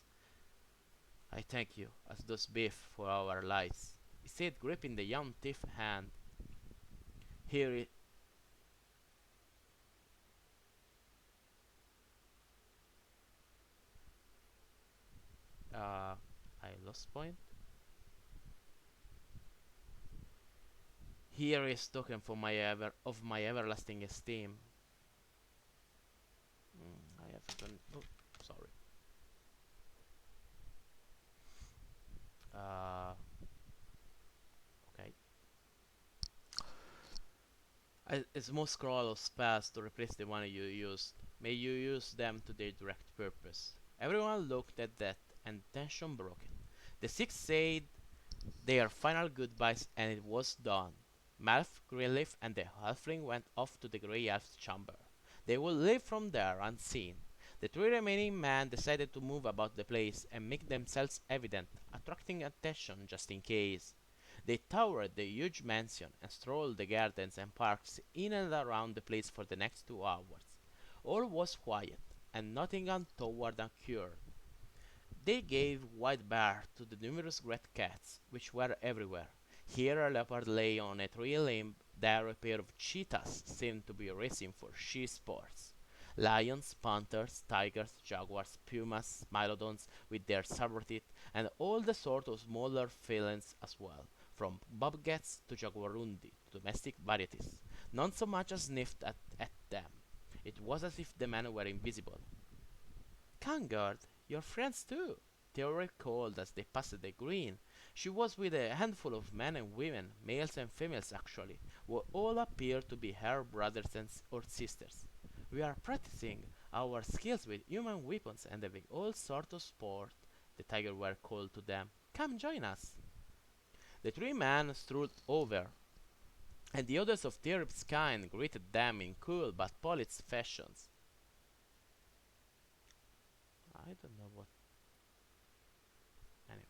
Speaker 1: I thank you, as does Biff, for our lives, he said, gripping the young thief's hand. Here it I lost point. Here is token for my everlasting esteem. I have to. Oh, sorry. Uh, okay. A small scroll of spells to replace the one you used. May you use them to their direct purpose. Everyone looked at that, and tension broken. The six said their final goodbyes, and it was done. Melf, Greenleaf, and the halfling went off to the Grey Elf's chamber. They would leave from there unseen. The three remaining men decided to move about the place and make themselves evident, attracting attention just in case. They toured the huge mansion and strolled the gardens and parks in and around the place for the next 2 hours. All was quiet, and nothing untoward occurred. They gave wide berth to the numerous great cats, which were everywhere. Here a leopard lay on a tree limb, there a pair of cheetahs seemed to be racing for sheer sports. Lions, panthers, tigers, jaguars, pumas, mylodons with their saber teeth, and all the sort of smaller felines as well, from bobcats to jaguarundi to domestic varieties. None so much as sniffed at them. It was as if the men were invisible. Kangard, your friends too, Theodore called as they passed the green. She was with a handful of men and women, males and females actually, who all appeared to be her brothers or sisters. We are practicing our skills with human weapons and having all sorts of sport. The tiger were called to them. Come join us. The three men strolled over, and the others of Tirip's kind greeted them in cool but polite fashions. I don't know what. Anyway.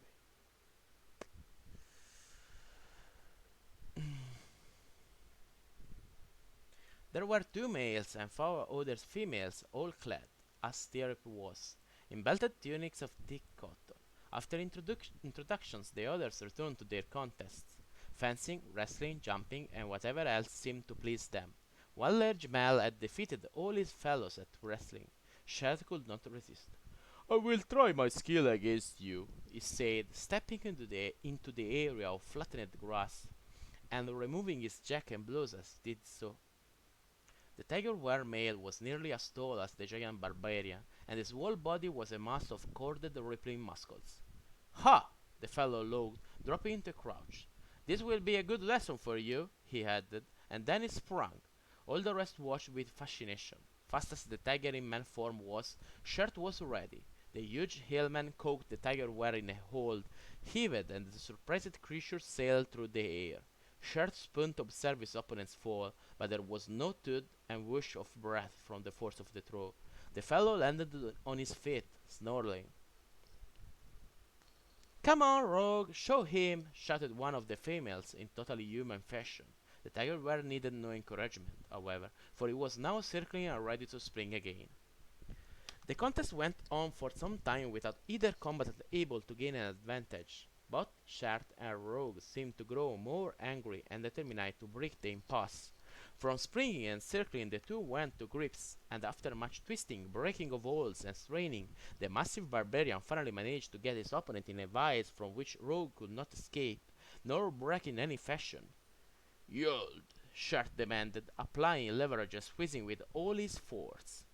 Speaker 1: There were two males and four others females, all clad, as Tirip was, in belted tunics of thick cotton. After introductions, the others returned to their contests, fencing, wrestling, jumping, and whatever else seemed to please them. One large male had defeated all his fellows at wrestling. Shad could not resist. I will try my skill against you, he said, stepping into the area of flattened grass, and removing his jacket and blouse as he did so. The tiger war male was nearly as tall as the giant barbarian, and his whole body was a mass of corded rippling muscles. Ha! The fellow looked, dropping into a crouch. This will be a good lesson for you, he added, and then he sprang. All the rest watched with fascination. Fast as the tiger in man form was, Shirt was ready. The huge hillman caught the tiger were in a hold, heaved, and the surprised creature sailed through the air. Shirt spun to observe his opponent's fall, but there was no thud and whoosh of breath from the force of the throw. The fellow landed on his feet, snarling. Come on, rogue, show him, shouted one of the females in totally human fashion. The tiger bear needed no encouragement, however, for he was now circling and ready to spring again. The contest went on for some time without either combatant able to gain an advantage. Both Shard and Rogue seemed to grow more angry and determined to break the impasse. From springing and circling, the two went to grips, and after much twisting, breaking of holds, and straining, the massive barbarian finally managed to get his opponent in a vise from which Rogue could not escape, nor break in any fashion. Yield, Shard demanded, applying leverage and squeezing with all his force.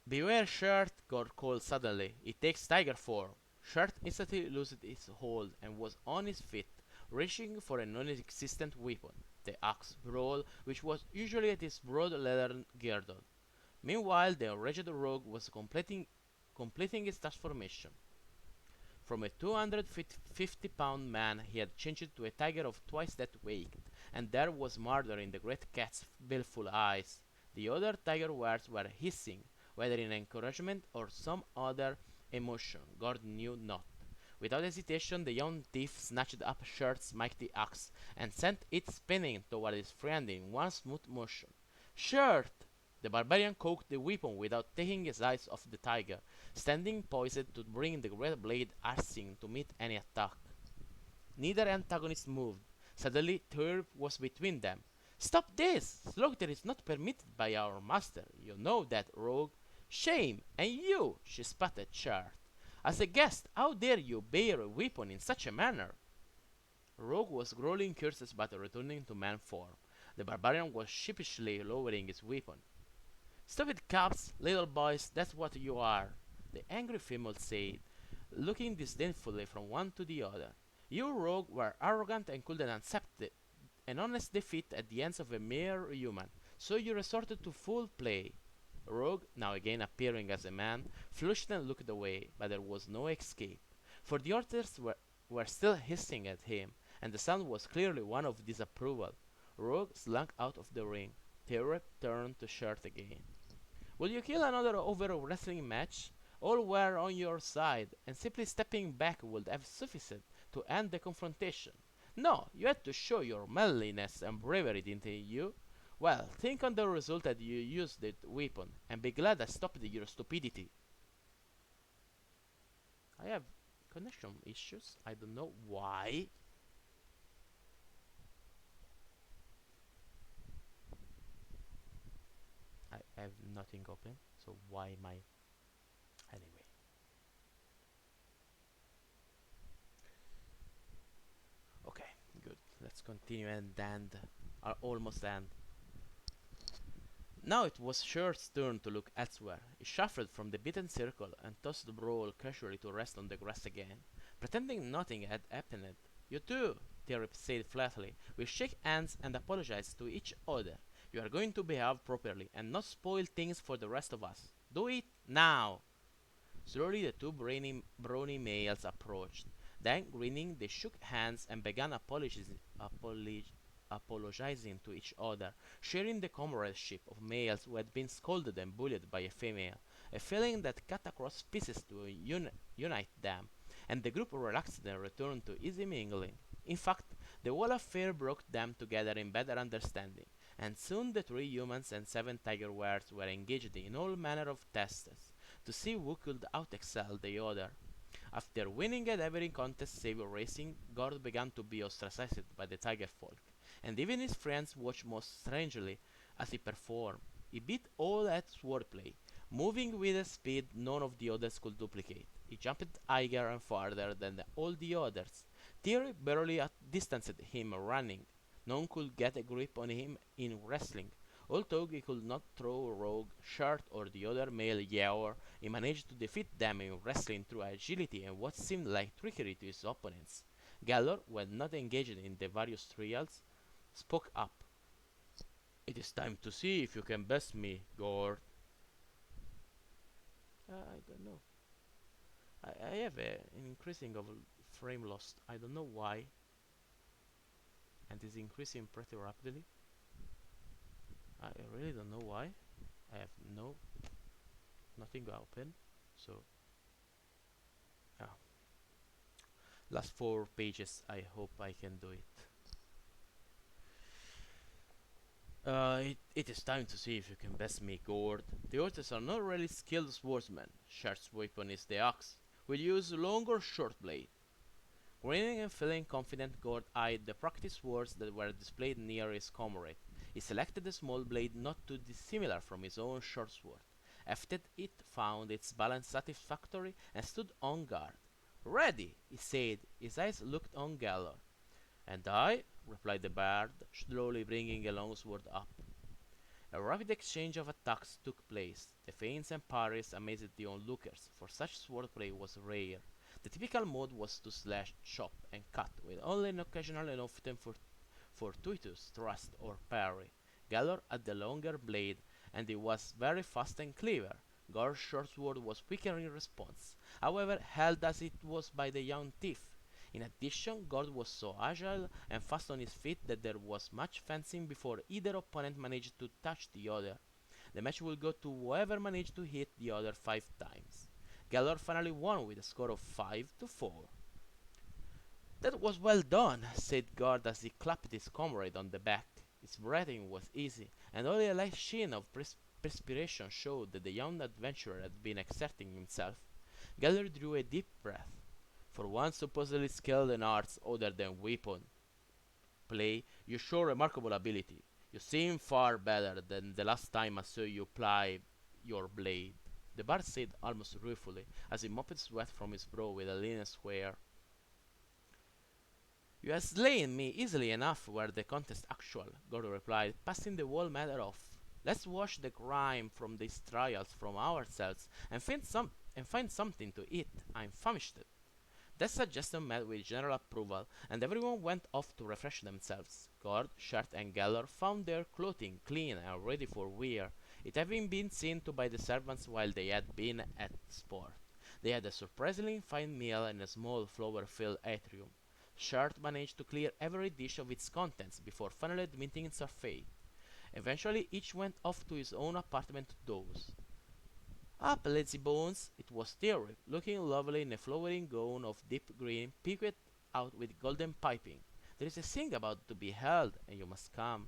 Speaker 1: Beware, Shirt, God called suddenly. It takes tiger form. Shirt instantly loosed his hold and was on his feet, reaching for a non-existent weapon, the axe brawl, which was usually at his broad leathern girdle. Meanwhile, the enraged rogue was completing his transformation. From a 250-pound man he had changed to a tiger of twice that weight, and there was murder in the great cat's baleful eyes. The other tiger words were hissing, whether in encouragement or some other emotion, Gordon knew not. Without hesitation, the young thief snatched up Shirt's mighty axe and sent it spinning toward his friend in one smooth motion. Shirt! The barbarian cocked the weapon without taking his eyes off the tiger, standing poised to bring the great blade arcing to meet any attack. Neither antagonist moved. Suddenly, Turb was between them. Stop this! Slaughter is not permitted by our master. You know that, rogue. Shame! And you! She spat at Shirt. As a guest, how dare you bear a weapon in such a manner? Rogue was growling curses but returning to man form. The barbarian was sheepishly lowering his weapon. Stupid cubs, little boys, that's what you are, the angry female said, looking disdainfully from one to the other. You, rogue, were arrogant and couldn't accept an honest defeat at the hands of a mere human, so you resorted to foul play. Rogue, now again appearing as a man, flushed and looked away, but there was no escape, for the others were still hissing at him, and the sound was clearly one of disapproval. Rogue slunk out of the ring. Terror turned to Shirt again. Will you kill another over a wrestling match? All were on your side, and simply stepping back would have sufficed to end the confrontation. No, you had to show your manliness and bravery, didn't you? Well, think on the result that you used the weapon, and be glad I stopped your stupidity. I have connection issues. I don't know why. I have nothing open, so why am I... Anyway. Okay, good. Let's continue and end. Almost end. Now it was Shirt's turn to look elsewhere. He shuffled from the beaten circle and tossed the brawl casually to rest on the grass again, pretending nothing had happened. You too! Tirip said flatly. We shake hands and apologize to each other. You are going to behave properly and not spoil things for the rest of us. Do it now. Slowly the two brawny males approached. Then, grinning, they shook hands and began apologizing to each other, sharing the comradeship of males who had been scolded and bullied by a female, a feeling that cut across pieces to unite them, and the group relaxed and returned to easy mingling. In fact, the whole affair brought them together in better understanding, and soon the three humans and seven tiger wares were engaged in all manner of tests to see who could out-excel the other. After winning at every contest save racing, Gord began to be ostracized by the tiger folk, and even his friends watched most strangely as he performed. He beat all at swordplay, moving with a speed none of the others could duplicate. He jumped higher and farther than all the others. Thierry barely distanced him running. None could get a grip on him in wrestling. Although he could not throw Rogue, Shirt, or the other male Yaor, he managed to defeat them in wrestling through agility and what seemed like trickery to his opponents. Gallor, when not engaged in the various trials, spoke up. It is time to see if you can best me, Gord. I don't know. I have an increasing of frame loss. I don't know why. And it's increasing pretty rapidly. I really don't know why. I have nothing open. So, yeah. Last 4 pages. I hope I can do it. It is time to see if you can best me, Gord. The others are not really skilled swordsmen. Shart's weapon is the axe. Will use long or short blade. Grinning and feeling confident, Gord eyed the practice swords that were displayed near his comrade. He selected a small blade not too dissimilar from his own short sword, hefted it, found its balance satisfactory, and stood on guard. Ready, he said. His eyes looked on Gallor. And I, replied the bard, slowly bringing a long sword up. A rapid exchange of attacks took place. The feints and parries amazed the onlookers, for such swordplay was rare. The typical mode was to slash, chop, and cut, with only an occasional and often fortuitous thrust or parry. Gallor had the longer blade, and he was very fast and clever. Gord's short sword was quicker in response, however held as it was by the young thief. In addition, Gord was so agile and fast on his feet that there was much fencing before either opponent managed to touch the other. The match will go to whoever managed to hit the other 5 times. Gallor finally won with a score of 5-4. That was well done, said Gord as he clapped his comrade on the back. His breathing was easy, and only a light sheen of perspiration showed that the young adventurer had been exerting himself. Gallor drew a deep breath. For one supposedly skilled in arts other than weapon play, you show remarkable ability. You seem far better than the last time I saw you ply your blade, the bard said almost ruefully, as he mopped sweat from his brow with a linen square. You have slain me easily enough were the contest actual, Gordon replied, passing the whole matter off. Let's wash the grime from these trials from ourselves and find something to eat. I'm famished. That suggestion met with general approval, and everyone went off to refresh themselves. Gord, Shirt, and Gallor found their clothing clean and ready for wear, it having been seen to by the servants while they had been at sport. They had a surprisingly fine meal in a small flower-filled atrium. Shirt managed to clear every dish of its contents before finally admitting its fate. Eventually, each went off to his own apartment to doze. Up, lazy bones! It was Theory, looking lovely in a flowering gown of deep green, piqued out with golden piping. There is a thing about to be held, and you must come.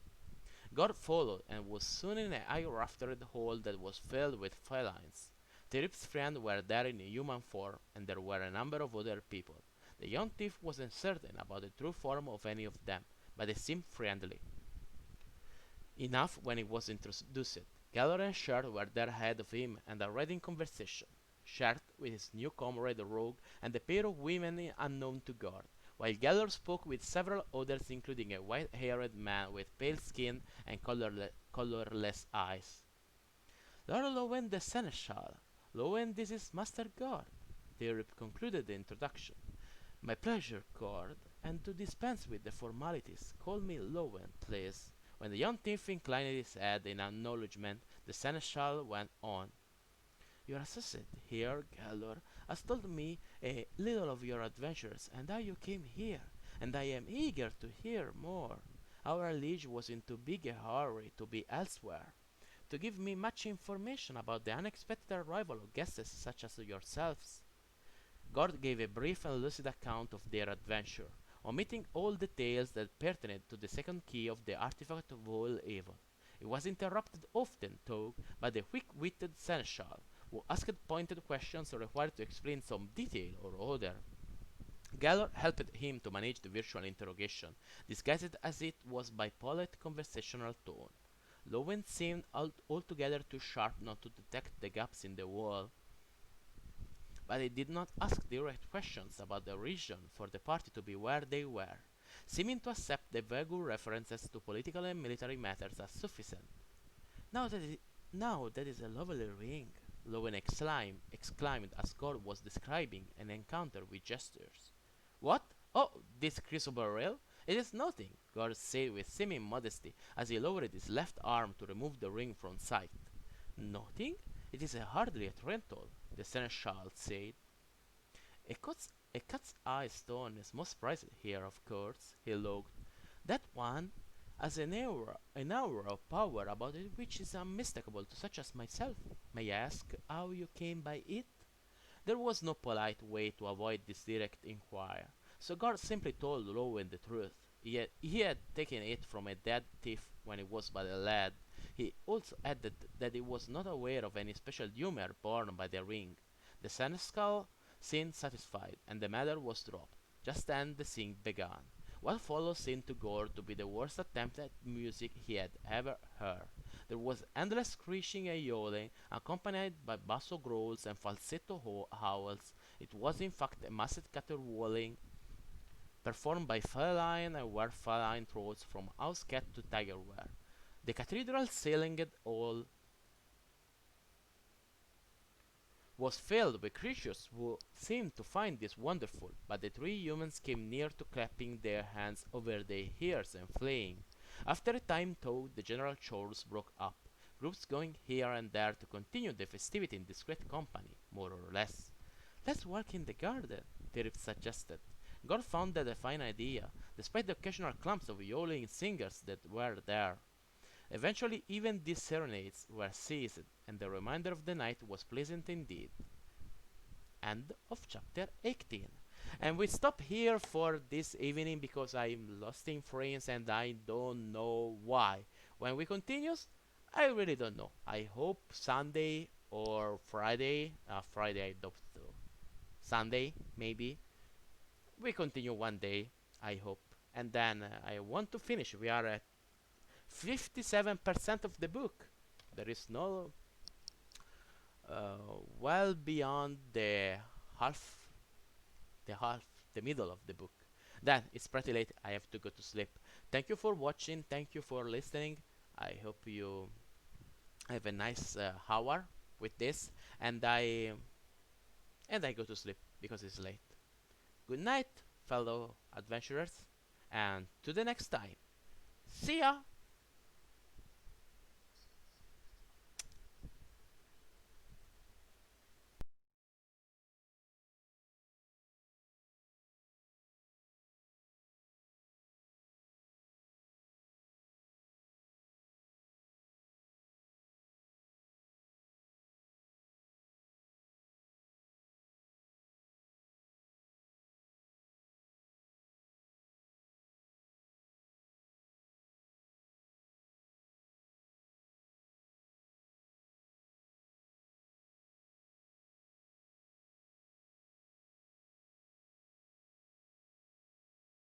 Speaker 1: God followed, and was soon in a high-raftered hall that was filled with felines. Theory's friends were there in human form, and there were a number of other people. The young thief was uncertain about the true form of any of them, but they seemed friendly enough when he was introduced. Gallor and Shirt were there ahead of him and already in conversation. Shirt with his new comrade Rogue and a pair of women unknown to Gord, while Gallor spoke with several others including a white-haired man with pale skin and colorless eyes. Lord Lowen the Seneschal, Lowen this is Master Gord. They concluded the introduction. My pleasure, Gord. And to dispense with the formalities, call me Lowen, please. When the young thief inclined his head in acknowledgment, the seneschal went on. Your associate here, Catlord, has told me a little of your adventures and how you came here, and I am eager to hear more. Our liege was in too big a hurry to be elsewhere, to give me much information about the unexpected arrival of guests such as yourselves. Gord gave a brief and lucid account of their adventure, omitting all details that pertained to the second key of the artifact of all evil. It was interrupted often, though, by the quick-witted seneschal, who asked pointed questions or required to explain some detail or other. Gallor helped him to manage the virtual interrogation, disguised as it was by polite conversational tone. Lowen seemed altogether too sharp not to detect the gaps in the wall, but he did not ask direct questions about the reason for the party to be where they were, seeming to accept the vague references to political and military matters as sufficient. Now that, now that is a lovely ring, Lowen exclaimed as God was describing an encounter with gestures. What? Oh, this chrysoberyl? It is nothing, God said with seeming modesty as he lowered his left arm to remove the ring from sight. Nothing? It is hardly a trifle, the seneschal said. A cat's eye stone is most prized here, of course, he looked. That one has an aura of power about it which is unmistakable to such as myself. May I ask how you came by it? There was no polite way to avoid this direct inquiry, so Guard simply told Rowan the truth. He had taken it from a dead thief when he was but a lad. He also added that he was not aware of any special humor borne by the ring. The seneschal seemed satisfied, and the matter was dropped. Just then the scene began. What followed seemed to Gord to be the worst attempt at music he had ever heard. There was endless screeching and yelling, accompanied by basso growls and falsetto howls. It was in fact a massed caterwauling performed by feline and were feline throats from house cat to tiger were. The cathedral ceiling all was filled with creatures who seemed to find this wonderful, but the three humans came near to clapping their hands over their ears and fleeing. After a time, though, the general chorus broke up, groups going here and there to continue the festivity in discreet company, more or less. Let's walk in the garden, Philip suggested. God found that a fine idea, despite the occasional clumps of yowling singers that were there. Eventually, even these serenades were ceased, and the remainder of the night was pleasant indeed. End of chapter 18. And we stop here for this evening because I'm lost in France and I don't know why. When we continue, I really don't know. I hope Sunday or Friday. Friday I don't know. Sunday maybe. We continue one day, I hope. And then I want to finish. We are at 57% of the book. There is no well beyond half the half the middle of the book. Then it's pretty late. I have to go to sleep. Thank you for watching. Thank you for listening. I hope you have a nice hour with this, and I go to sleep because it's late. Good night, fellow adventurers, and to the next time. See ya.